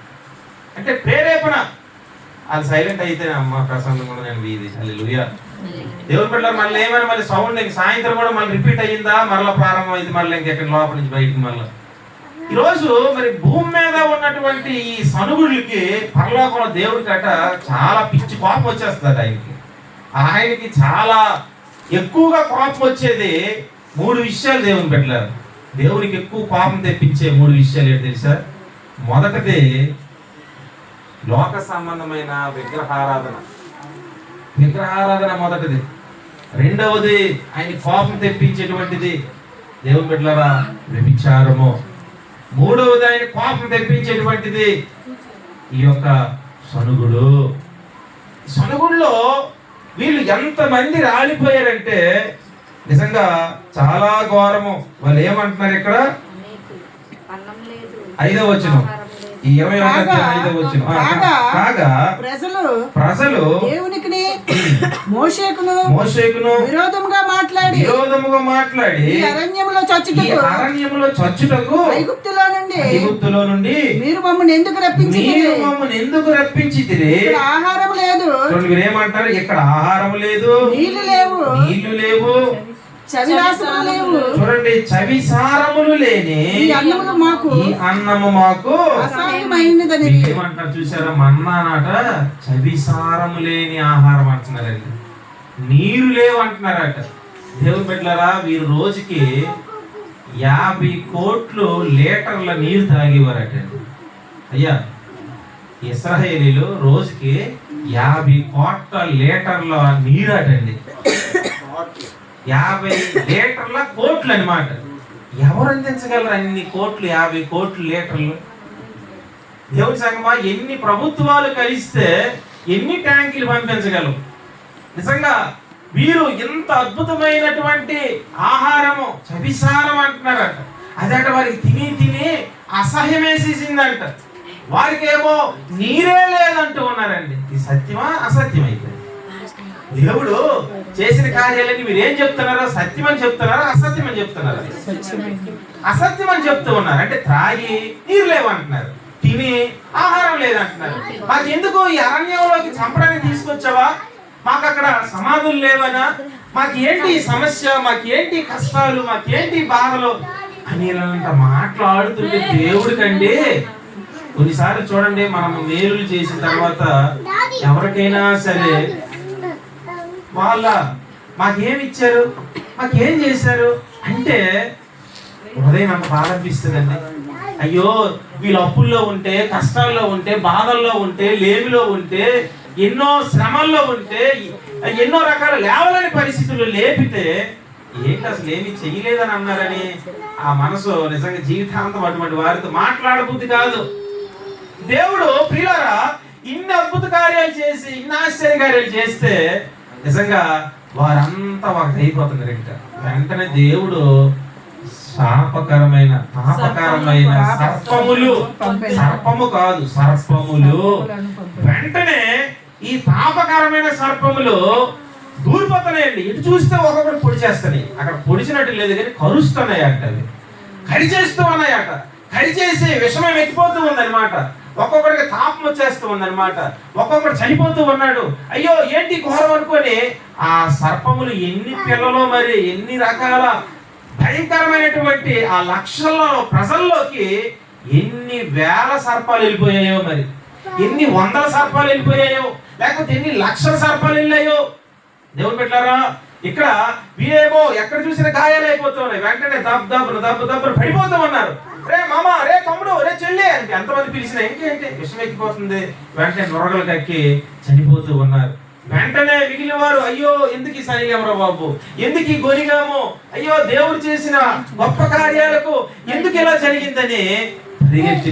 Speaker 2: అంటే ప్రేరేపణ. అది సైలెంట్ అయితే అమ్మ ప్రశాంతంగా నేను వీధి హల్లెలూయా. దేవుని బిడ్డలారా, మళ్ళీ ఏమైనా మళ్ళీ సౌండ్ ఇంక సాయంత్రం కూడా మళ్ళీ రిపీట్ అయ్యిందా, మళ్ళీ ప్రారంభం అయింది, మళ్ళీ ఇంకెక్కడ లోపల నుంచి బయటికి. మళ్ళీ ఈరోజు మరి భూమి మీద ఉన్నటువంటి ఈ సనుగుళ్ళకి పరలోకంలో దేవుడికి అట చాలా పిచ్చి కోపం వచ్చేస్తుంది. ఆయనకి చాలా ఎక్కువగా కోపం వచ్చేది 3 విషయాలు. దేవుని బిడ్డలారా, దేవునికి ఎక్కువ కోపం తెప్పించే 3 విషయాలు ఏంటి తెలుసా? మొదటిది లోక సంబంధమైన విగ్రహారాధన. విగ్రహారాధన మొదటిది. రెండవది ఆయన కోపం తెప్పించేటువంటిది దేవుని బిడ్డలారా వ్యభిచారము. మూడవది ఆయన కోపం తెప్పించేటువంటిది ఈ యొక్క సనుగుడు. సనుగుడులో వీళ్ళు ఎంతమంది రాలిపోయారంటే నిజంగా చాలా ఘోరము. వాళ్ళు ఏమంటున్నారు ఇక్కడ 5వ వచనం, ఈ 21వ వచనం. కాగా ప్రజలు దేవునికిని మోషేకును విరోధముగా మాట్లాడి అరణ్యములో చచ్చుటకు ఐగుప్తులో నుండి మీరు మమ్మల్ని ఎందుకు రప్పించితిరి? ఆహారం లేదు. మీరు ఏమంటారు? ఇక్కడ ఆహారం లేదు, నీళ్లు లేవు, చూడండి, చవిసారములు లేని ఈ అన్నము మాకు ఏమంటారు చూసారా? మన్నానట చవిసారము లేని ఆహారం అంటున్నారండి. నీరు లేవు అంటున్నారట. దేవుని బిడ్డలారా, వీరు రోజుకి 50 కోట్ల లీటర్ల నీరు తాగేవారట. అయ్యా, ఇశ్రాయేలీలు రోజుకి 50 కోట్ల లీటర్ల నీరు అటండి. 50 లీటర్ల కోట్లు అనమాట. ఎవరు అందించగలరు అన్ని కోట్లు? 50 కోట్ల లీటర్లు. దేవుని సంగమా, ఎన్ని ప్రభుత్వాలు కలిస్తే ఎన్ని ట్యాంకులు పంపించగలవు? నిజంగా వీరు ఇంత అద్భుతమైనటువంటి ఆహారము చవిసారం అంటున్నారట. అదట వారికి తిని అసహ్యం వేసేసిందంట. వారికి ఏమో నీరే లేదంటూ ఉన్నారండి. ఇది సత్యమా అసత్యం? అయితే దేవుడు చేసిన కార్యాలన్నీ మీరు ఏం చెప్తున్నారో? సత్యం అని చెప్తున్నారా, అసత్యం అని చెప్తున్నారా? అసత్యం అని చెప్తూ ఉన్నారు. అంటే త్రాగి నీరు లేవంటున్నారు, తిని ఆహారం లేదంటున్నారు. మాకు ఎందుకు ఈ అరణ్యంలోకి చంపడానికి తీసుకొచ్చావా? మాకు అక్కడ సమాధులు లేవనా? మాకు ఏంటి సమస్య? మాకేంటి కష్టాలు? మాకేంటి బాధలు అని ఇలాంటి మాట్లాడుతుంటే దేవుడికండి కొన్నిసార్లు చూడండి, మనం మేలులు చేసిన తర్వాత ఎవరికైనా సరే వాళ్ళ మాకేమిచ్చారు, మాకేం చేశారు అంటే హృదయం అంత బాధ అనిపిస్తుందండి. అయ్యో, వీళ్ళు అప్పుల్లో ఉంటే, కష్టాల్లో ఉంటే, బాధల్లో ఉంటే, లేమిలో ఉంటే, ఎన్నో శ్రమల్లో ఉంటే, ఎన్నో రకాల లేవలేని పరిస్థితులు లేపితే ఏంటి అసలు ఏమి చెయ్యలేదని అన్నారని ఆ మనసు నిజంగా జీవితాంతం అటువంటి వారితో మాట్లాడబుద్ధి కాదు. దేవుడు ప్రియులారా ఇన్ని అద్భుత కార్యాలు చేసి, ఇన్ని ఆశ్చర్య కార్యాలు చేస్తే నిజంగా వారంతా ఒకటి అయిపోతున్నారు. ఇంకా వెంటనే దేవుడు శాపకరమైన పాపకరమైన సర్పము కాదు, సర్పములు, వెంటనే ఈ పాపకరమైన సర్పములు దూరిపోతున్నాయండి. ఇటు చూస్తే ఒక్కొక్కటి పొడిచేస్తున్నాయి. అక్కడ పొడిచినట్టు లేదు కానీ కరుస్తున్నాయి అంట. అవి కరిచేస్తూ ఉన్నాయట. కరిచేసి విషమం ఎక్కిపోతూ ఉందన్నమాట. ఒక్కొక్కడికి తాపం వచ్చేస్తూ ఉందన్నమాట. ఒక్కొక్కడు చనిపోతూ ఉన్నాడు. అయ్యో ఏంటి ఘోరం అనుకొని ఆ సర్పములు ఎన్ని పిల్లలు, మరి ఎన్ని రకాల భయంకరమైనటువంటి ఆ లక్షల్లో ప్రజల్లోకి ఎన్ని వేల సర్పాలు వెళ్ళిపోయాయో, మరి ఎన్ని వందల సర్పాలు వెళ్ళిపోయాయో, లేకపోతే ఎన్ని లక్షల సర్పాలు వెళ్ళాయో. దేవుని పెట్టారా, ఇక్కడ వీరేమో ఎక్కడ చూసిన గాయాలు అయిపోతూ ఉన్నాయి. వెంటనే దబ్బును పడిపోతూ ఉన్నారు. రే మామ, రే తమ్ముడు, రే చెల్లి అంటే ఎంతమంది పిలిచినా ఇంకేంటి విషం ఎక్కిపోతుంది. వెంటనే నొరగలు కక్కి చనిపోతూ ఉన్నారు. వెంటనే మిగిలిన వారు, అయ్యో ఎందుకు ఈ సరిగమరా బాబు, ఎందుకు ఈ గొరిగాము, అయ్యో దేవుడు చేసిన గొప్ప కార్యాలకు ఎందుకు ఇలా జరిగిందని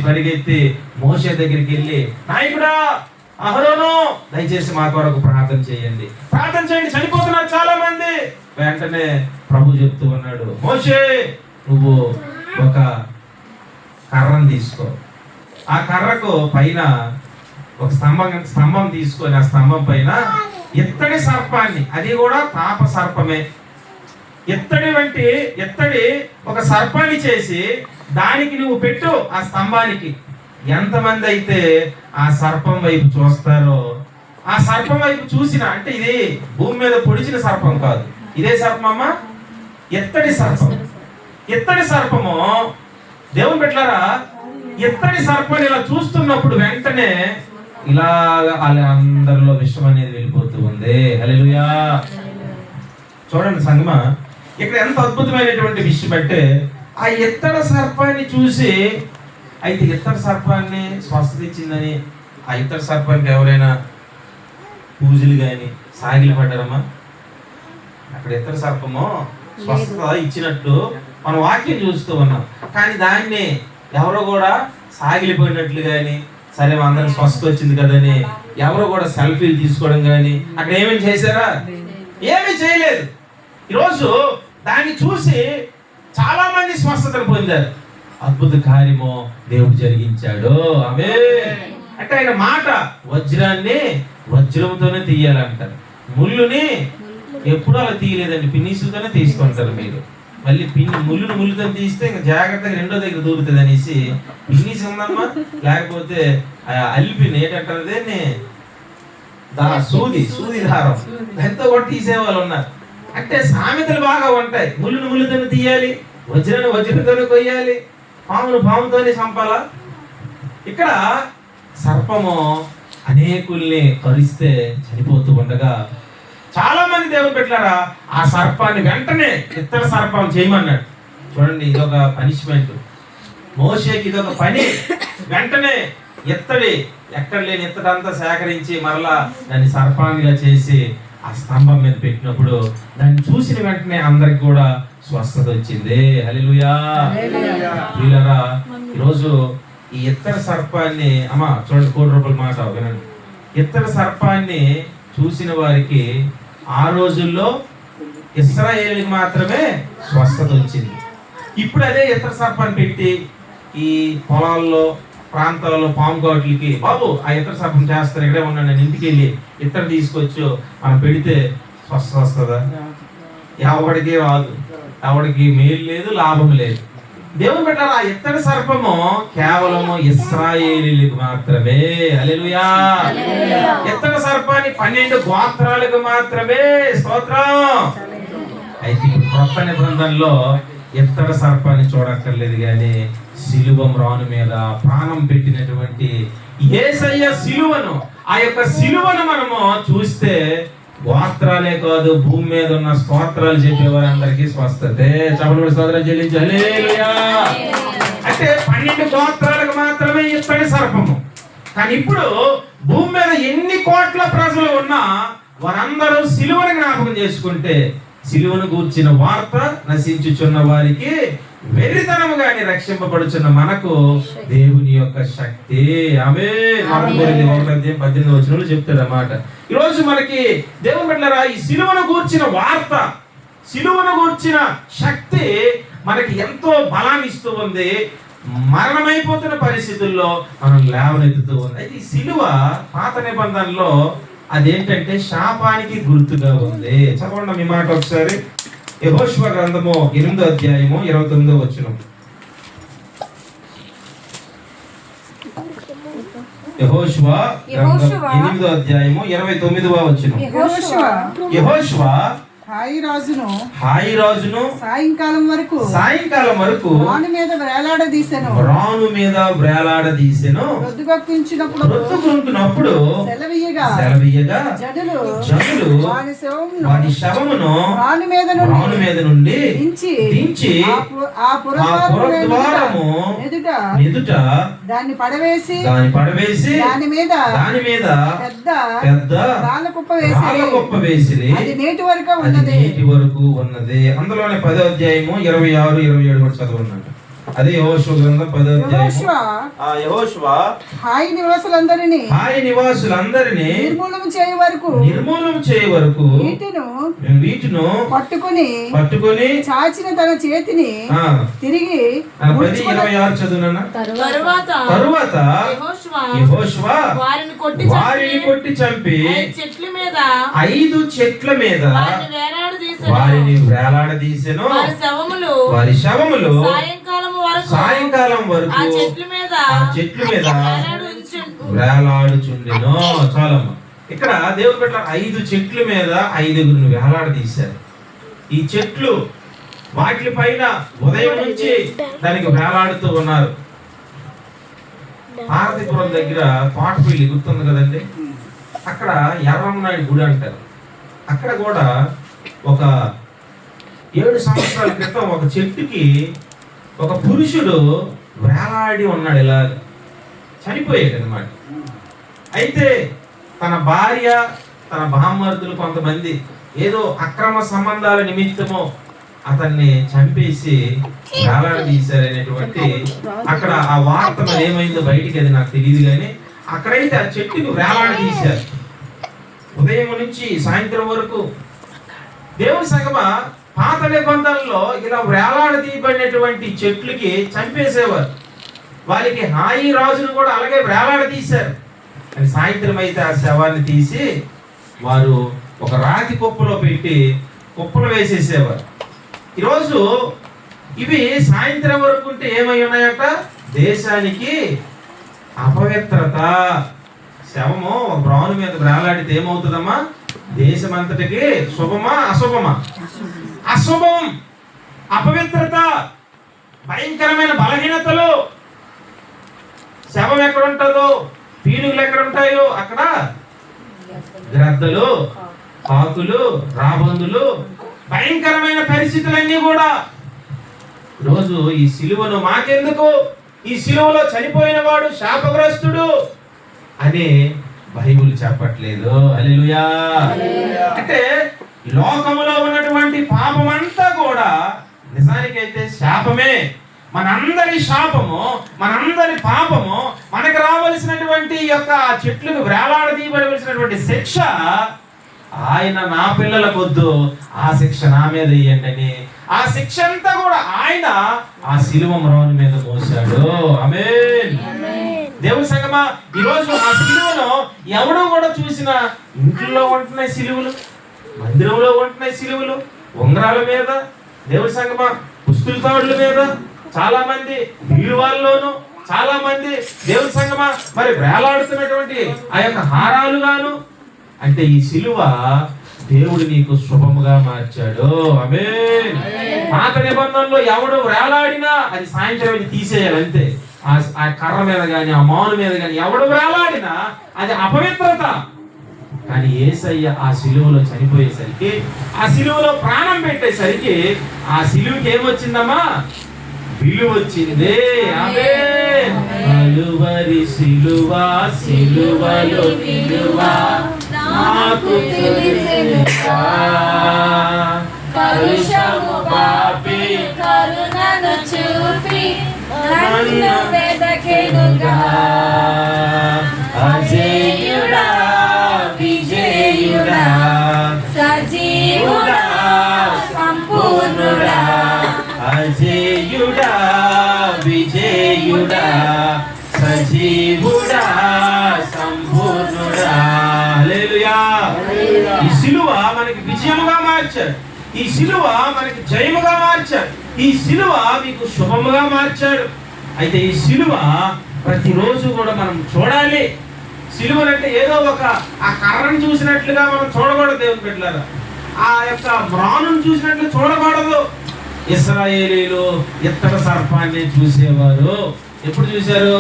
Speaker 2: పరిగెత్తి మోషే దగ్గరికి వెళ్ళి, నాయకుడా అహరోను, దయచేసి మా కొరకు ప్రార్థన చేయండి, చనిపోతున్నారు చాలా మంది. వెంటనే ప్రభు చెప్తూ ఉన్నాడు, మోషే నువ్వు ఒక కర్రను తీసుకో, ఆ కర్రకు పైన ఒక స్తంభం తీసుకొని ఆ స్తంభం పైన ఎత్తడి సర్పాన్ని, అది కూడా పాప సర్పమే, ఎత్తడి ఒక సర్పాన్ని చేసి దానికి నువ్వు పెట్టు. ఆ స్తంభానికి ఎంతమంది అయితే ఆ సర్పం వైపు చూస్తారో, ఆ సర్పం వైపు చూసిన, అంటే ఇది భూమి మీద పొడిచిన సర్పం కాదు, ఇదే సర్పమమ్మా, ఎత్తడి సర్పము. దేవుని బిడ్డలారా, ఎత్తడి సర్పాన్ని ఇలా చూస్తున్నప్పుడు వెంటనే ఇలాగా అందరిలో విషం అనేది వెళ్ళిపోతూ ఉంది. హల్లెలూయా. చూడండి సంగమా, ఇక్కడ ఎంత అద్భుతమైనటువంటి విషయం అంటే, ఆ ఎత్తడ సర్పాన్ని చూసి, అయితే ఇత్తడి సర్పాన్ని స్వస్థత ఇచ్చిందని ఆ ఇత్తడి సర్పానికి ఎవరైనా పూజలు కానీ సాగిలు పడ్డారమ్మా? అక్కడ ఇత్తడి సర్పము స్వస్థత ఇచ్చినట్టు మనం వాక్యం చూస్తూ ఉన్నాం. కానీ దాన్ని ఎవరో కూడా సాగిలిపోయినట్లు కానీ, సరే అందరికి స్వస్థత వచ్చింది కదని ఎవరో కూడా సెల్ఫీలు తీసుకోవడం కానీ అక్కడ ఏమేమి చేశారా? ఏమీ చేయలేదు. ఈరోజు దాన్ని చూసి చాలా మంది స్వస్థతను పొందారు. అద్భుత కార్యము దేవుడు జరిగించాడు. ఆమేన్. అంటే ఆయన మాట, వజ్రాన్ని వజ్రంతోనే తీయాలంటారు, ముళ్ళుని ఎప్పుడు అలా తీయలేదండి, పిన్నీసులతోనే తీసుకుంటారు. మీరు మళ్ళీ ముళ్ళుతో తీస్తే ఇంకా జాగ్రత్తగా రెండో దగ్గర దూరుతుంది అనేసి పిన్నీసి ఉందమ్మా, లేకపోతే అల్లిపిన్ ఏంటంటారు దేన్ని, సూది దారం, ఎంతో కూడా తీసేవాళ్ళు ఉన్నారు. అంటే సామెతలు బాగా ఉంటాయి. ముళ్ళుతో తీయాలి, వజ్రంతోనే కొయ్యాలి, పాముతోనే చంపాలా. ఇక్కడ సర్పము అనేకుల్ని కరిస్తే చనిపోతూ ఉండగా చాలా మంది దేవుడు పెట్టారా, ఆ సర్పాన్ని వెంటనే ఇత్తడి సర్పం చేయమన్నాడు. చూడండి, ఇదొక పనిష్మెంట్ మోషేకి, ఇదొక పని. వెంటనే ఎక్కడ లేని ఇత్తడంతా సేకరించి మరలా దాన్ని సర్పాన్నిగా చేసి ఆ స్తంభం మీద పెట్టినప్పుడు దాన్ని చూసిన వెంటనే అందరికి కూడా స్వస్థత వచ్చింది. హల్లెలూయా. ప్రియులారా, ఈరోజు ఈ ఇత్తడి సర్పాన్ని, అమ్మా చూడండి, ₹1,00,00,000 మాట వినండి. ఇత్తడి సర్పాన్ని చూసిన వారికి ఆ రోజుల్లో ఇశ్రాయేలుకి మాత్రమే స్వస్థత వచ్చింది. ఇప్పుడు అదే ఇత్తడి సర్పాన్ని పెట్టి ఈ పొలాల్లో ప్రాంతాల్లో పాము గాట్లకి, బాబు ఆ ఇత్తడి సర్పం చేస్తారు, ఇక్కడే ఉన్నాను నేను, ఇంటికి వెళ్ళి ఇత్తడి తీసుకొచ్చు మనం పెడితే స్వస్థత వస్తుందా? ఎవడికి రాదు, ఎవడికి మేలు లేదు, లాభం లేదు. దేవుని పెట్టారు, ఆ ఇత్తడి సర్పము కేవలము ఇశ్రాయేలీలకు మాత్రమే. హల్లెలూయా. ఇత్తడి సర్పాన్ని 12 గోత్రాలకు మాత్రమే. స్తోత్రం. అయితే కొత్త నిబంధనలో ఇత్తడి సర్పాన్ని చూడక్కర్లేదు, కానీ సిలువ మ్రాను మీద ప్రాణం పెట్టినటువంటి యేసయ్య సిలువను, ఆ యొక్క సిలువను మనము చూస్తే గోత్రాలే కాదు, భూమి మీద ఉన్న స్తోత్రాలు చెప్పేవారందరికీ స్వస్థతే. చపలుడి స్తోత్రాలు చెల్లించి హల్లెలూయా. అంటే 12 గోత్రాలకు మాత్రమే ఇత్తడి సర్పము. కానీ ఇప్పుడు భూమి మీద ఎన్ని కోట్ల ప్రజలు ఉన్నా వారందరూ సిలువను జ్ఞాపకం చేసుకుంటే, సిలువను గూర్చిన వార్త నశించుచున్న వారికి వెర్రితనముగాని రక్షింపబడుచున్న మనకు దేవుని యొక్క శక్తి. ఆమేన్. 18 చెప్తాడు అన్నమాట. ఈరోజు మనకి దేవుని బిడ్డలారా, ఈ సిలువను గూర్చిన వార్త, సిలువను గూర్చిన శక్తి మనకి ఎంతో బలాన్ని ఇస్తూ ఉంది. మరణమైపోతున్న పరిస్థితుల్లో మనం లేవనెత్తుతూ ఉంది. అయితే ఈ సిలువ పాత నిబంధనలో అదేంటంటే శాపానికి గుర్తుగా ఉంది. చదవండి మీ మాట ఒకసారి. యెహోషువ గ్రంథము 8వ అధ్యాయము 29వ వచనం. యెహోషువ గ్రంథం 8వ అధ్యాయము 29వ వచనం. యెహోషువ
Speaker 1: హాయి రాజును
Speaker 2: సాయంకాలం వరకు
Speaker 1: రాను మీద వేలాడదీసెను
Speaker 2: రొద్దుగొక్కించినప్పుడు సెలవీయగా జనులు వాని శవమును రాను మీద నుండి దించి ఆ పురద్వారము ఎదుట దాన్ని పడవేసి దాని మీద పెద్ద రాళ్ళ కుప్ప వేసి అది నేటి వరకు ఉన్నది. అందులోనే 10వ అధ్యాయము 26, 27 కూడా చదవండి. అది యెహోషువ గ్రంథం 10వ అధ్యాయము. యెహోషువ హాయి నివాసులందరినీ నిర్మూలన చేయు వరకు వీటిను పట్టుకొని చాచిన తన చేతిని తిరిగి 10:26 చదువునా. తరువాత యెహోషువ వారిని కొట్టి చంపి 5 చెట్ల మీద వారిని వేలాడదీసెను. వారి శవములు సాయంకాలం వరకు ఆ చెట్ల మీద వేలాడుచుండెను. చాలమ్మా. ఇక్కడ దేవుడు పెట్ట 5 చెట్ల మీద 5గురిని వేలాడదీశారు. ఈ చెట్లు వాటి పైన ఉదయం నుంచి దానికి వేలాడుతూ ఉన్నారు. భారతీపురం దగ్గర పాటపల్లి గుర్తుంది కదండి, అక్కడ ఎర్రమనాయుడు గుడి అంటారు. అక్కడ కూడా ఒక 7 సంవత్సరాల క్రితం ఒక చెట్టుకి ఒక పురుషుడు వేలాడి ఉన్నాడు, ఇలాగ చనిపోయాడు అన్నమాట. అయితే తన భార్య తన బామ్మర్దులు కొంతమంది ఏదో అక్రమ సంబంధాల నిమిత్తము అతన్ని చంపేసి వేలాడదీశారనేటువంటి అక్కడ ఆ వార్త మరి ఏమైందో బయటికి అది నాకు తెలియదు, కానీ అక్కడైతే ఆ చెట్టుకు వేలాడదీశారు ఉదయం నుంచి సాయంత్రం వరకు. దేవుని సంగమా, పాత నిబంధనలో ఇలా వేలాడదీయబడినటువంటి చెట్లకి చంపేసేవారు. వాళ్ళకి హాయి రాజును కూడా అలాగే వేలాడదీశారు. అని సాయంత్రం అయితే ఆ శవాన్ని తీసి వారు ఒక రాతి కుప్పలో పెట్టి కుప్పలు వేసేసేవారు. ఈరోజు ఇవి సాయంత్రం వరకు ఉంటే ఏమై ఉన్నాయట, దేశానికి అపవిత్రత. శవము బ్రాను మీద వేలాడితే ఏమవుతుందమ్మా, దేశమంతటికి శుభమా అశుభమా? అశుభం, అపవిత్రత, భయంకరమైన బలహీనతలు. శవం ఎక్కడ ఉంటుందో, పీనుగులు ఎక్కడ ఉంటాయో అక్కడ గ్రద్దలు, కాకులు, రాబందులు, భయంకరమైన పరిస్థితులన్నీ కూడా. రోజు ఈ సిలువను మాకెందుకు, ఈ సిలువలో చనిపోయిన వాడు శాపగ్రస్తుడు అని బైబిల్ చెప్పట్లేదు. హల్లెలూయా. అంటే లోకములో ఉన్నటువంటి పాపమంతా కూడా నిజానికైతే శాపమే. మనందరి శాపము, మనందరి పాపము, మనకు రావలసినటువంటి యొక్క చెట్లకు వేలాడదీయబడవలసినటువంటి శిక్ష ఆయన నా పిల్లలకొద్దు, ఆ శిక్ష నా మీద ఇయ్యండి అని ఆ శిక్ష అంతా కూడా ఆయన ఆ సిలువ మ్రాను మీద మోసాడు. ఆమేన్. దేవుని సంగమా, ఈరోజు ఆ సిలువను ఎవడో కూడా చూసినా ఇంట్లో ఉంటున్నాయి సిలువలు, మందిరంలో ఉంటున్నాయి సిలువలు, ఉంగరాల మీద, దేవుని సంగమా పుస్తుల తాడుల మీద, చాలా మంది బీరువాల్లోనూ, చాలా మంది దేవుని సంగమా మరి వేలాడుతున్నటువంటి ఆ యొక్క హారాలు గాను. అంటే ఈ సిలువ దేవుడు నీకు శుభముగా మార్చాడు. ఆమేన్. పాత నిబంధనలో ఎవడు వేలాడినా అది సాయంత్రం తీసేయాలి అంతే. ఆ కర్ర మీద గాని, ఆ మాను మీద గాని ఎవడు వేలాడినా అది అపవిత్రత. కానీ యేసయ్య ఆ సిలువలో చనిపోయేసరికి, ఆ సిలువలో ప్రాణం పెట్టేసరికి ఆ సిలువకి ఏమొచ్చిందమ్మా, విలువ వచ్చింది. ఆమేన్. కలువరి సిలువ, సిలువలో విలువ నాకు తెలిసినదా, కలుషము పాపి కరుణను చూపి నన్ను వెదకెనుగా. అజేయుడా విజేయుడా సజీవుడా సంపూర్ణుడా, అజేయుడా విజేయుడా సజీవుడా సంపూర్ణుడా. హల్లెలూయా. ఈ సిలువ మనకి విజయముగా మార్చాడు, ఈ సిలువ మనకి జయముగా మార్చాడు, ఈ సిలువ మీకు శుభముగా మార్చాడు. అయితే ఈ సిలువ ప్రతిరోజు కూడా మనం చూడాలి. సిలువనంటే ఏదో ఒక ఆ కర్రను చూసినట్లుగా మనం చూడకూడదు దేవుని బిడ్డలారా. ఆ యొక్క మ్రానును చూసినట్లు చూడకూడదు. ఇశ్రాయేలీలు ఇత్తడి సర్పాన్ని చూసేవారు. ఎప్పుడు చూశారు?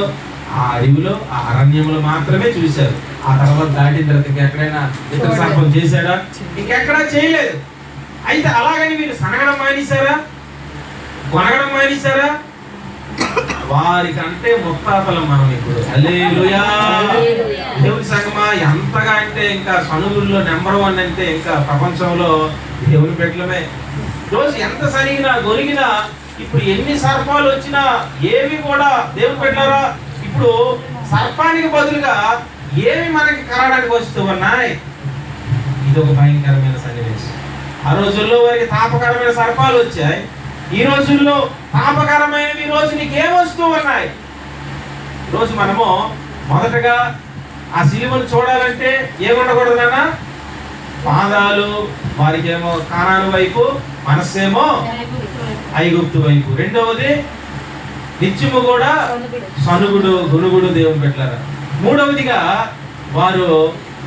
Speaker 2: ఆ అడవిలో, ఆ అరణ్యంలో మాత్రమే చూశారు. ఆ తర్వాత దాటిన తర్వాత ఇంకెక్కడైనా ఇత్తడి సర్పం చేశాడా? ఇంకెక్కడా చేయలేదు. అయితే అలాగని వీళ్ళు సనగడం మానేశారా? కొనగడం మానేశారా? వారికంటే ముత్తాతలం మనం ఇప్పుడు. హల్లెలూయా. దేవుని సంగమా, ఎంతగా అంటే ఇంకా సనుగుల్లో నెంబర్ 1 అంటే ఇంకా ప్రపంచంలో దేవుని బిడ్డలమే. రోజు ఎంత సరిగినా గొరిగినా ఇప్పుడు ఎన్ని సర్పాలు వచ్చినా ఏవి కూడా దేవుని బిడ్డలారా ఇప్పుడు సర్పానికి బదులుగా ఏమి మనకి కరడానికి వస్తూ ఉన్నాయి? ఇది ఒక భయంకరమైన సన్నివేశం. ఆ రోజుల్లో వారికి తాపకరమైన సర్పాలు వచ్చాయి. ఈ రోజుల్లో పాపకరమైనవి రోజు నీకు ఏం వస్తూ ఉన్నాయి? రోజు మనము మొదటగా ఆ సిలువను చూడాలంటే ఏముండకూడదు నాన్న? పాదాలు వారికి ఏమో కానాను వైపు, మనస్సేమో ఐగుప్తు వైపు. రెండవది నిత్యము కూడా సనుగుడు గునుగుడు దేవుని పెట్టారా. మూడవదిగా వారు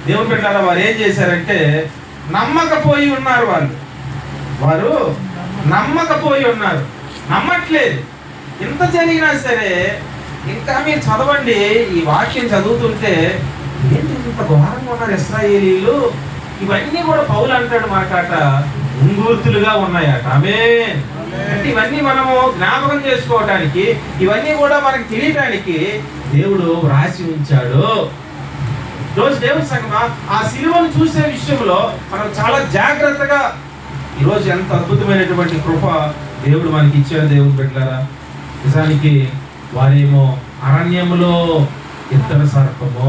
Speaker 2: దేవుని పెట్టారా వారు ఏం చేశారంటే నమ్మకపోయి ఉన్నారు. వారు నమ్మకపోయి ఉన్నారు, నమ్మట్లేదు. ఇంత జరిగినా సరే ఇంకా మీరు చదవండి, ఈ వాక్యం చదువుతుంటే ఏంటి ఇంత ఘోరంగా ఉన్నారు ఇశ్రాయేలీలు. ఇవన్నీ కూడా పౌలు అంటాడు మనకట ముంగుర్తులుగా ఉన్నాయట. ఆమేన్. అంటే ఇవన్నీ మనము జ్ఞాపకం చేసుకోవడానికి, ఇవన్నీ కూడా మనకి తెలియటానికి దేవుడు రాసి ఉంచాడు. రోజు దేవుని సంగమా ఆ సిలువను చూసే విషయంలో మనం చాలా జాగ్రత్తగా, ఈరోజు ఎంత అద్భుతమైనటువంటి కృప దేవుడు మనకి ఇచ్చాడు దేవుని బిడ్డలారా. నిజానికి వారేమో అరణ్యములో ఇత్తడి సర్పము,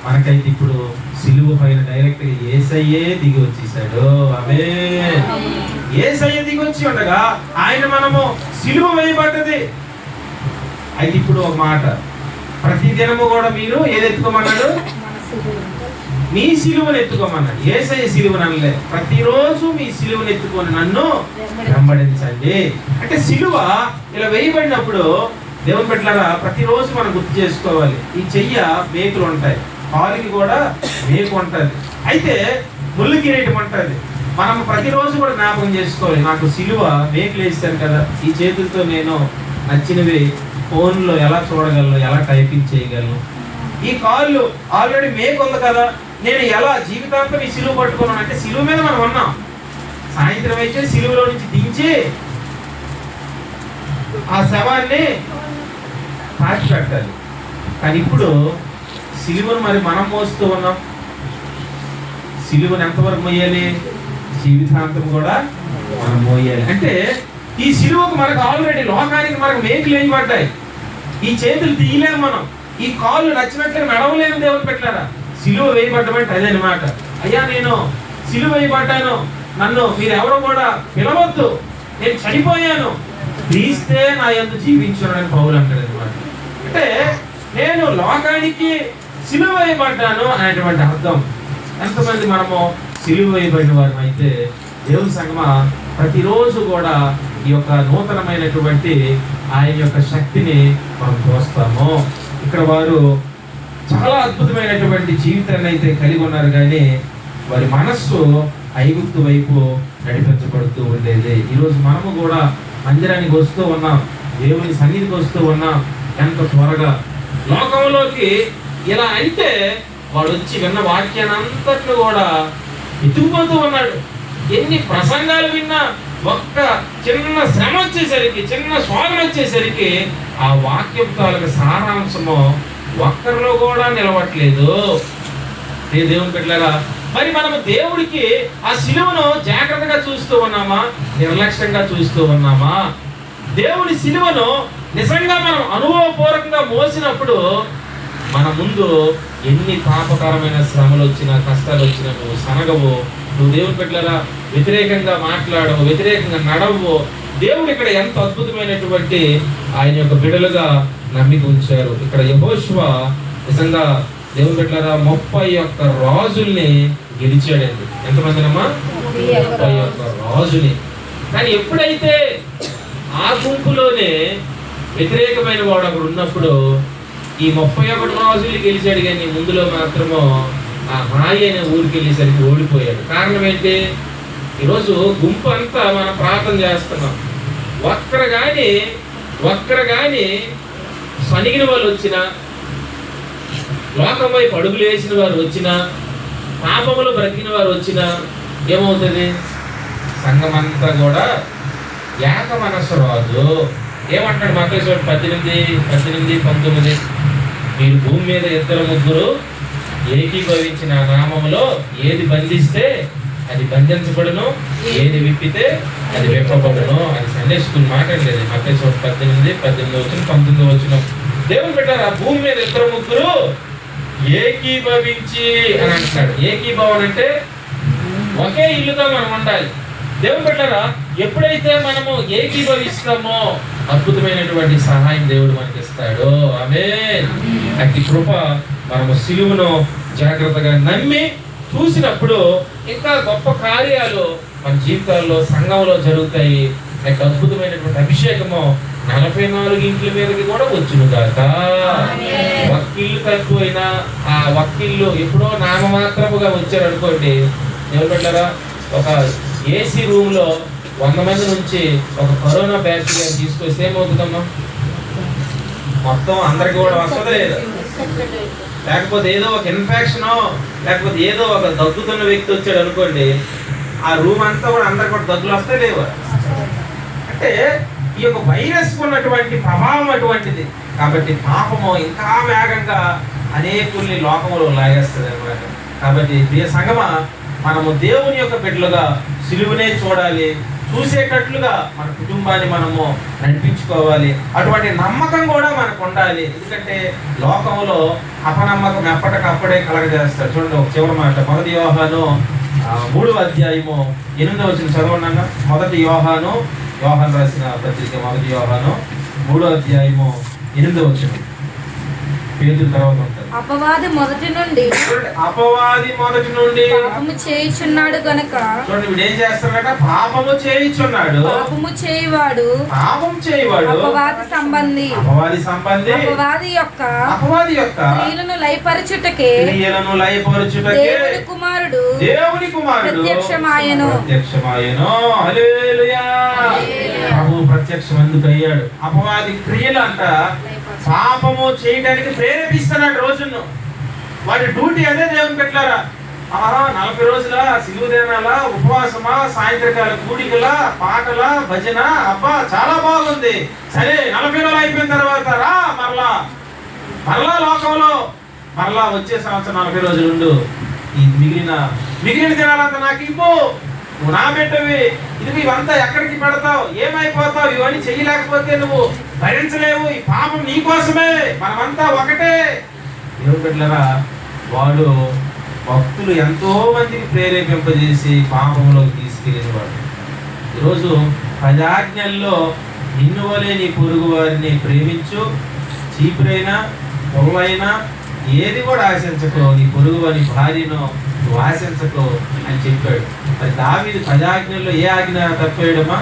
Speaker 2: మనకైతే ఇప్పుడు సిలువ పైన డైరెక్ట్ గా యేసయ్యే దిగి వచ్చేసాడు. ఆమేన్. యేసయ్య దిగి వచ్చి ఉండగా ఆయన మనము సిలువ వేయబడ్డది. అయితే ఇప్పుడు ఒక మాట, ప్రతి దినము కూడా మీరు ఏది ఎత్తుకోమన్నాడు? మీ సిలువను ఎత్తుకోమన్నాడు. యేసయ్య సిలువను అనలే. ప్రతిరోజు మీ సిలువను ఎత్తుకొని నన్ను వెంబడించండి. అంటే సిలువ ఇలా వేయబడినప్పుడు దేవుని బిడ్డలారా ప్రతిరోజు మనం గుర్తు చేసుకోవాలి. ఈ చెయ్య మేకులు ఉంటాయి, కాలికి కూడా మేకు ఉంటుంది, అయితే ముళ్ళు కిరీటం ఉంటుంది. మనం ప్రతిరోజు కూడా జ్ఞాపకం చేసుకోవాలి, నాకు సిలువ మేకులు వేస్తాను కదా, ఈ చేతులతో నేను నచ్చినవి ఫోన్లో ఎలా చూడగలను, ఎలా టైపింగ్ చేయగలను. ఈ కాళ్ళు ఆల్రెడీ మేకు ఉంది కదా, నేను ఎలా జీవితాంతం ఈ సిలువ పట్టుకున్నాను అంటే సిలువ మీద మనం ఉన్నాం. సాయంత్రం అయితే సిలువలో నుంచి దించి ఆ శవాన్ని పాతి పెట్టాలి. కానీ ఇప్పుడు సిలువను మరి మనం మోస్తూ ఉన్నాం. సిలువను ఎంతవరకు మోయాలి? జీవితాంతం కూడా మనం మోయాలి. అంటే ఈ సిలువకు మనకు ఆల్రెడీ లోకానికి మనకు మేకులు వేయబడ్డాయి. ఈ చేతులు తీయలేము మనం, ఈ కాళ్ళు నచ్చినట్లుగా నడవలేము. దేవుని పెట్టారా సిలువ వేయబడ్డమంటే అదే అనమాట. అయ్యా నేను సిలువ వేయబడ్డాను, నన్ను మీరు ఎవరో కూడా పిలవద్దు, నేను చనిపోయాను, క్రీస్తే నా యందు జీవించునని పౌలు అంటాడు అనమాట. అంటే నేను లోకానికి సిలువ వేయబడ్డాను అనేటువంటి అర్థం. ఎంతమంది మనము సిలువ వేయబడిన వారు అయితే దేవుని సంగమా ప్రతిరోజు కూడా ఈ యొక్క నూతనమైనటువంటి ఆయన యొక్క శక్తిని మనం చూస్తాము. ఇక్కడ వారు చాలా అద్భుతమైనటువంటి జీవితాన్ని అయితే కలిగి ఉన్నారు, కానీ వారి మనస్సు ఐగుప్తు వైపు నడిపించబడుతూ ఉండేది. ఈరోజు మనము కూడా మందిరానికి వస్తూ ఉన్నాం, దేవుని సన్నిధికి వస్తూ ఉన్నాం. ఎంత త్వరగా లోకంలోకి ఇలా అంటే వాడు వచ్చి విన్న వాక్యాన్ని అంతట్లో కూడా ఎత్తుకుపోతూ ఉన్నాడు. ఎన్ని ప్రసంగాలు విన్నా ఒక్క చిన్న శ్రమ వచ్చేసరికి, చిన్న స్వాగం వచ్చేసరికి ఆ వాక్యం తాలూకు సారాంశము ఒక్కరిలో కూడా నిలవట్లేదు. దేవుని బిడ్డలారా మరి మనము దేవుడికి ఆ సిలువను జాగ్రత్తగా చూస్తూ ఉన్నామా, నిర్లక్ష్యంగా చూస్తూ ఉన్నామా? దేవుని సిలువను నిజంగా మనం అనుభవపూర్వకంగా మోసినప్పుడు మన ముందు ఎన్ని పాపకరమైన శ్రమలు వచ్చినా, కష్టాలు వచ్చినా నువ్వు సనగవు, నువ్వు దేవుని బిడ్డలారా వ్యతిరేకంగా మాట్లాడవు, వ్యతిరేకంగా నడవు. దేవుడు ఇక్కడ ఎంత అద్భుతమైనటువంటి ఆయన యొక్క బిడ్డలుగా నమ్మిక ఉంచారు. ఇక్కడ యెహోషువ నిజంగా దేవుని బిడ్డలారా 31 రాజుల్ని గెలిచాడండి. ఎంతమందినమ్మా? 31 రాజుని. కానీ ఎప్పుడైతే ఆ గుంపులోనే వ్యతిరేకమైన వాడు అక్కడ ఉన్నప్పుడు ఈ 31 రాజులు గెలిచాడు, కానీ ముందులో మాత్రము ఆ హాయి అనే ఊరికి వెళ్ళేసరికి ఓడిపోయాడు. కారణం ఏంటి? ఈరోజు గుంపు అంతా మనం ప్రార్థన చేస్తున్నాం. ఒక్కరు కానీ సనిగిన వాళ్ళు వచ్చినా, లోకం వైపు అడుగులు వేసిన వారు వచ్చినా, పాపములు బ్రతికిన వారు వచ్చినా ఏమవుతుంది? సంఘమంతా కూడా ఏక మనస్సు రాదు. ఏమంటాడు మత్తయి 18:19, మీరు భూమి మీద 2-3 ఏకీభవించిన నామములో ఏది బంధిస్తే అది బంధించబడును, ఏది విప్పితే అది విప్పబడును అని సండే స్కూల్ మాట్లాడలేదు. మత్తయి 18:19 దేవుని పెట్టారు. ఆ భూమి మీద 2-3 ఏకీభవించి అని అంటున్నాడు. ఏకీభవన్ అంటే ఒకే ఇల్లుగా మనం ఉండాలి. దేవుని పెట్టారా, ఎప్పుడైతే మనము ఏకీభవిస్తామో అద్భుతమైనటువంటి సహాయం దేవుడు మనకి ఇస్తాడు. ఆమేన్. అట్టి కృప మనము సిలువను జాగ్రత్తగా నమ్మి చూసినప్పుడు ఇంకా గొప్ప కార్యాలు మన జీవితాల్లో, సంఘంలో జరుగుతాయి. అట్టి అద్భుతమైనటువంటి అభిషేకము 44 ఇంట్ల మీదకి కూడా వచ్చును గాక. వకీళ్ళు తక్కువైనా ఆ వకీళ్ళు ఎప్పుడో నామమాత్రముగా వచ్చారు అనుకోండి, ఎవరు పెట్టారా, ఒక ఏసీ రూమ్ లో 100 మంది నుంచి ఒక కరోనా బ్యాక్టీరియా తీసుకొస్తే ఏమవుతుందమ్మా? మొత్తం అందరికి కూడా వస్తుందా లేదా? లేకపోతే ఏదో ఒక ఇన్ఫెక్షన్, లేకపోతే ఏదో ఒక దగ్గుతున్న వ్యక్తి వచ్చాడు అనుకోండి, ఆ రూమ్ అంతా కూడా అందరికి కూడా దగ్గులు వస్తాయి లేవా? అంటే ఈ యొక్క వైరస్ ఉన్నటువంటి ప్రభావం అటువంటిది. కాబట్టి పాపము ఇంకా వేగంగా అనేకుల్ని లోకములో లాగేస్తుంది అన్నమాట. కాబట్టి ప్రియ సంగమా, మనము దేవుని యొక్క బిడ్డలుగా సిలువనే చూడాలి, చూసేటట్లుగా మన కుటుంబాన్ని మనము నడిపించుకోవాలి. అటువంటి నమ్మకం కూడా మనకు ఉండాలి. ఎందుకంటే లోకంలో అపనమ్మకం ఎప్పటికప్పుడే కలగజేస్తారు. చూడండి, ఒక చివరి మాట, 1 యోహాను 3:8 చదవండి. 1 యోహాను రాసిన పత్రిక 1 యోహాను 3:8 పేతురు తర్వాత ఉంటారు.
Speaker 3: అపవాది మొదటి నుండి పాపము చేయుచున్నాడు గనుక.
Speaker 2: చూడండి, వీడు ఏం చేస్తున్నాడట? పాపము చేయుచున్నాడు.
Speaker 3: పాపము చేయువాడు అపవాది సంబంధి. అపవాది యొక్క స్త్రీలను లయపరచుటకే దేవుని కుమారుడు ప్రత్యక్షమాయెను.
Speaker 2: హల్లెలూయా. ప్రభువు ప్రత్యక్షం ఎందుకు అయ్యాడు? అపవాది క్రియలు అంట పాపము చేయడానికి ప్రేరేపిస్తున్నాడు రోజును. వాటి డ్యూటీ అదే. దేవుని పెట్టారా, 40 రోజుల సిలువదేనాల ఉపవాసమా, సాయంత్రకాల కూడికల, పాటల, భజన, అబ్బా చాలా బాగుంది. సరే, 40 రోజులు అయిపోయిన తర్వాత రా మరలా లోకంలో మరలా వచ్చే సంవత్సరం 40 రోజులు ఉండు. ఈ మిగిలిన దినాలంతా నాకు ఇవ్వు, నువ్వు నా బిడ్డవి, ఇది ఇవంతా ఎక్కడికి పెడతావు, ఏమైపోతావు, ఇవన్నీ చేయలేకపోతే నువ్వు భరించలేవు, ఈ పాపం నీ కోసమే, మనమంతా ఒకటే. దేవుని బిడ్డలారా, వాడు భక్తులు ఎంతో మందికి ప్రేరేపింపజేసి పాపంలోకి తీసుకెళ్ళిన వాడు. ఈరోజు 10 ఆజ్ఞల్లో నిన్ను వలె నీ పొరుగు వారిని ప్రేమించు, చీపురైనా పొలవైనా ఏది కూడా ఆశించకో, నీ పొరుగు వారి భార్యను నువ్వు ఆశించకో అని చెప్పాడు. మరి దావీదు 10 ఆజ్ఞల్లో ఏ ఆజ్ఞ తప్పిపోయాడమ్మా?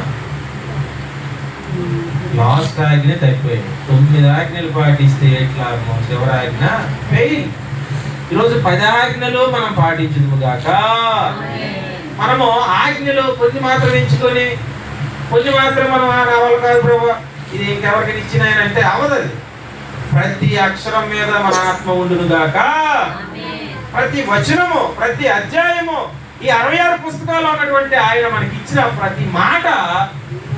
Speaker 2: లాస్ట్ ఆజ్ఞ తప్పిపోయాడు. 9 ఆజ్ఞలు పాటిస్తే ఎట్లా? చివరి ఆజ్ఞ ఫెయిల్. ఈరోజు 10 ఆజ్ఞలు మనం పాటించుదుము గాక. మనము ఆజ్ఞలు కొన్ని మాత్రం ఎంచుకొని కొన్ని మాత్రం మనం రావాలి కాదు ప్రభు, ఇది ఇంకెవరికి ఇచ్చిన అంటే అవదది. ప్రతి అక్షరం మీద మన ఆత్మ ఉండును గాక. ప్రతి వచనము, ప్రతి అధ్యాయము, ఈ 66 పుస్తకాలు ఉన్నటువంటి ఆయన మనకి ఇచ్చిన ప్రతి మాట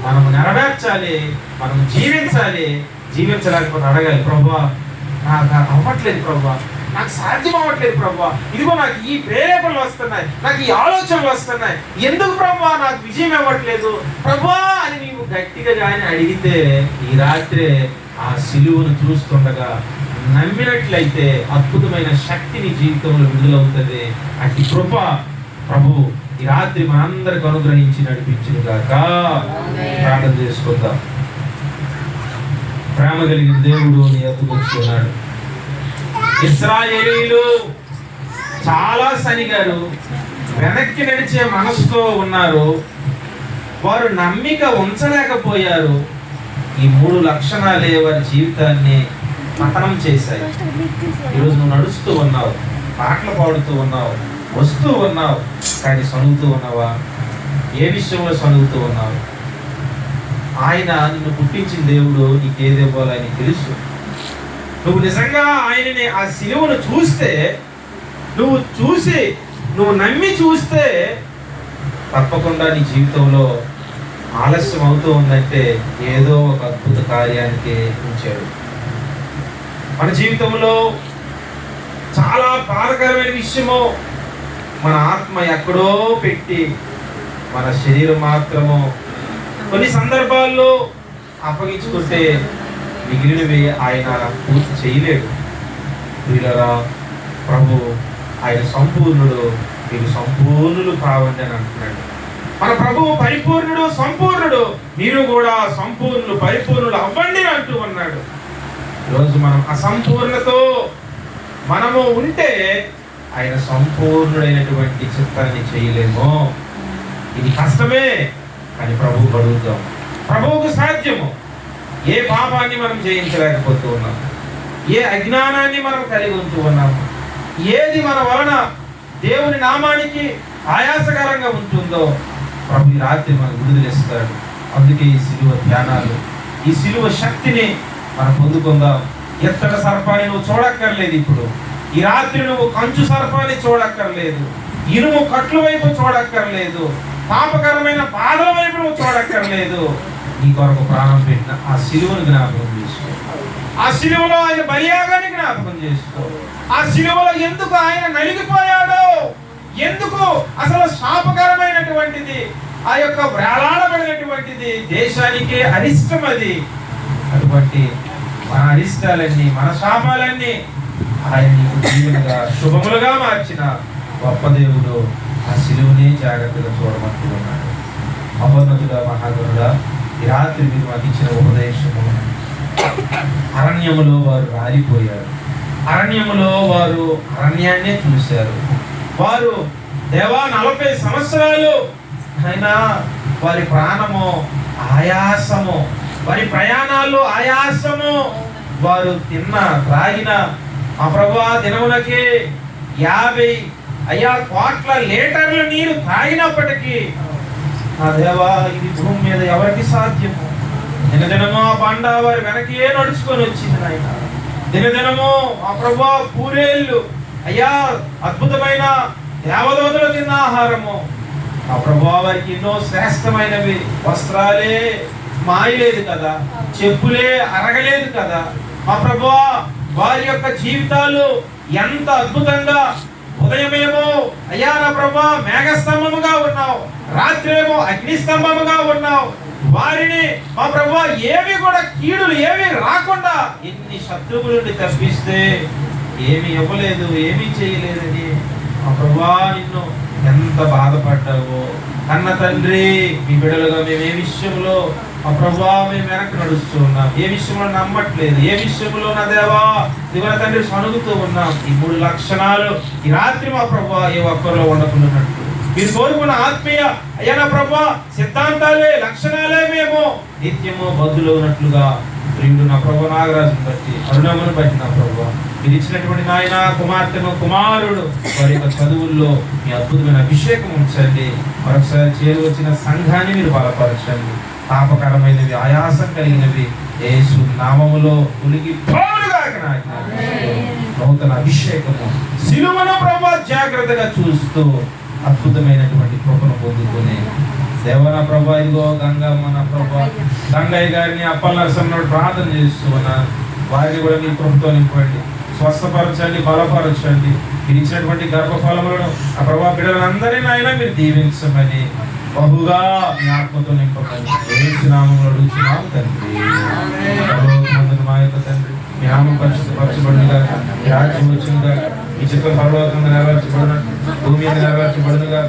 Speaker 2: మనము నెరవేర్చాలి, మనం జీవించాలి. జీవించలేకపోతే అడగాలి, ప్రభువా నాకు అవ్వట్లేదు ప్రభువా, నాకు సాధ్యం అవ్వట్లేదు ప్రభువా, ఇదిగో నాకు ఈ ప్రేరేపణలు వస్తున్నాయి, నాకు ఈ ఆలోచనలు వస్తున్నాయి, ఎందుకు ప్రభువా నాకు విజయం ఇవ్వట్లేదు ప్రభువా అని నీవు గట్టిగా కానీ అడిగితే ఈ రాత్రే ఆ సిలువను చూస్తుండగా నమ్మినట్లయితే అద్భుతమైన శక్తిని జీవితంలో విడుదలవుతుంది. అట్టి కృప ప్రభు ఈ రాత్రి మనందరికి అనుగ్రహించి నడిపించును గాక. ప్రార్థన చేసుకుందాం. ప్రేమ కలిగిన దేవుడు నీ ఎద్దుకు వచ్చున్నాడు. ఇశ్రాయేలీయులు చాలా సనిగారు, వెనక్కి నడిచే మనసుతో ఉన్నారు, వారు నమ్మిక ఉంచలేకపోయారు. ఈ 3 లక్షణాలే వారి జీవితాన్ని పతనం చేశాయి. ఈరోజు నువ్వు నడుస్తూ ఉన్నావు, పాటలు పాడుతూ ఉన్నావు, వస్తూ ఉన్నావు, కానీ సణుగుతూ ఉన్నావా? ఏ విషయంలో సనుగుతూ ఉన్నావు? ఆయన నిన్ను పుట్టించిన దేవుడు నీకు ఏది ఇవ్వాలో ఆయనకి తెలుసు. నువ్వు నిజంగా ఆయనని ఆ సిలువను చూస్తే, నువ్వు నమ్మి చూస్తే తప్పకుండా నీ జీవితంలో ఆలస్యం అవుతూ ఉందంటే ఏదో ఒక అద్భుత కార్యానికి ఉంచాడు. మన జీవితంలో చాలా బాధకరమైన విషయము, మన ఆత్మ ఎక్కడో పెట్టి మన శరీరం మాత్రము కొన్ని సందర్భాల్లో అప్పగించుకుంటే మిగిలినవి ఆయన పూర్తి చేయలేడు. ప్రియులారా, ప్రభు ఆయన సంపూర్ణుడు, మీరు సంపూర్ణులు కావండి అని అంటున్నాడు. మన ప్రభువు పరిపూర్ణుడు, సంపూర్ణుడు, మీరు కూడా సంపూర్ణులు, పరిపూర్ణులు అవ్వండి అంటూ ఉన్నాడు. ఈరోజు మనం అసంపూర్ణతో మనము ఉంటే ఆయన సంపూర్ణుడైనటువంటి చిత్తాన్ని చేయలేము. ఇది కష్టమే, కానీ ప్రభువుకు అడుగుతాం. ప్రభువుకు సాధ్యము. ఏ పాపాన్ని మనం జయించలేకపోతూ ఉన్నాము, ఏ అజ్ఞానాన్ని మనం కలిగి ఉంటూ ఉన్నాము, ఏది మన వలన దేవుని నామానికి ఆయాసకరంగా ఉంటుందో ప్రభు ఈ రాత్రి మనకు విడుదలిస్తాడు. అందుకే ఈ సిలువ ధ్యానాలు, ఈ సిలువ శక్తిని మనం పొందుకుందాం. ఎత్తడి సర్పాన్ని నువ్వు చూడక్కర్లేదు. ఇప్పుడు ఈ రాత్రి నువ్వు కంచు సర్పాన్ని చూడక్కర్లేదు, ఇనుము కట్ల వైపు చూడక్కర్లేదు, పాపకరమైన బాధల వైపు నువ్వు చూడక్కర్లేదు. నీ కొరకు ప్రాణం పెట్టిన ఆ సిలువను జ్ఞాపకం చేసుకో. ఆ సిలువలో ఆయన బలియాగాన్ని జ్ఞాపకం చేసుకో. ఆ సిలువలో ఎందుకు ఆయన నలిగిపోయాడో, ఎందుకు అసలు శాపకరమైనటువంటిది, ఆ యొక్క వేలాడబడినటువంటిది దేశానికే అరిష్టం. అది అటువంటి మన అరిష్టాలన్నీ, మన శాపాలన్నీ ఆయన నీకు దీవెనగా, శుభములుగా మార్చిన గొప్ప దేవుడు ఆ సిలువనే జాగ్రత్తగా చూడమంటూ ఉన్నాడు. మహోన్నతుడా, మహాగణుడా, ఈ రాత్రి మీరు మాకు ఇచ్చిన ఉపదేశము, అరణ్యములో వారు రాలిపోయారు. అరణ్యములో వారు అరణ్యాన్నే చూశారు. వారు దేవా 40 సంవత్సరాలు అయినా వారి ప్రాణము ఆయాసము, వారి ప్రయాణాల్లో ఆయాసము, వారు తిన్న త్రాగిన ఆ ప్రభువా దినములకి 50 కోట్ల లీటర్ల నీరు తాగినప్పటికీ ఆ దేవా ఇది భూమి మీద ఎవరికి సాధ్యము? దినదినము ఆ బండ వారి వెనకే నడుచుకొని వచ్చింది నాయన. దినదినము ఆ ప్రభువా పూరేళ్ళు, అయ్యా అద్భుతమైన దేవదూతలు తిన్న ఆహారము, ఆ ప్రభువా వారికి ఎన్నో శ్రేష్టమైనవి, వస్త్రాలే మాయలేదు కదా, చెప్పులే అరగలేదు కదా. మా ప్రభువా వారి యొక్క జీవితాలు ఎంత అద్భుతంగా, ఉదయమేమో అయ్యా నా ప్రభువా మేఘస్తంభముగా ఉన్నావు, రాత్రేమో అగ్నిస్తంభముగా ఉన్నావు. వారిని మా ప్రభువా ఏవి కూడా కీడులు ఏవి రాకుండా ఎన్ని శత్రువుల నుండి తప్పిస్తే ఏమి ఇవ్వలేదు, ఏమీ చేయలేదని మా ప్రభువా నిన్ను ఎంత బాధపడ్డావో. కన్న తండ్రి, మీ బిడ్డలుగా మేము ఏ విషయంలో మా ప్రభువా మేము వెనక్కి నడుస్తూ ఉన్నాం, ఏ విషయంలో నమ్మట్లేదు, ఏ విషయంలో నా దేవా దివన తండ్రి సణుగుతూ ఉన్నాం. ఈ 3 లక్షణాలు ఈ రాత్రి మా ప్రభువా ఏ ఒక్కరిలో ఉండకున్నట్టు మీరు కోరుకున్న ఆత్మీయ అయ్యా నా ప్రభువా సిద్ధాంతాలే, లక్షణాలే మేము నిత్యము బదులు ఉన్నట్లుగా ప్రియుడు నా ప్రభు నాగరాజును బట్టి, అరుణమును బట్టి నా ప్రభువా మీరు ఇచ్చినటువంటి నాయన కుమార్తెను, కుమారుడు వారి యొక్క చదువుల్లో మీ అద్భుతమైన అభిషేకం ఉంచండి. మరొకసారి చేరువచ్చిన సంఘాన్ని మీరు బలపరచండి. పాపకరమైనవి, ఆయాసం కలిగినవి యేసు నామములో ఉనికి నూతన అభిషేకము సిలువను ప్రభువా జాగ్రత్తగా చూస్తూ అద్భుతమైనటువంటి కృపను పొందుకుని దేవన ప్రభా ఇదిగో గంగమ్మ నా ప్రభా గంగయ్య గారిని అప్పల నరసింహుడు ప్రార్థన చేస్తూ ఉన్నారు. వారిని కూడా మీ కృపతో నింపండి, స్వస్థపరచండి, బలపరచండి. మీరు ఇచ్చినటువంటి గర్భఫలములను ఆ ప్రభా బిడ్డలందరినీ అయినా మీరు దీవించమని బహుగా మీ ఆత్మతో నింపమని యేసు నామములో అడుగుతున్నాము తండ్రి. మా యొక్క తండ్రి మీ నామం పరిశుద్ధపరచబడునుగా, మీ రాజ్యం వచ్చునుగా, మీ చిత్తం పరలోకమున నెరవేర్చబడును, భూమి మీద నెరవేర్చబడునుగా.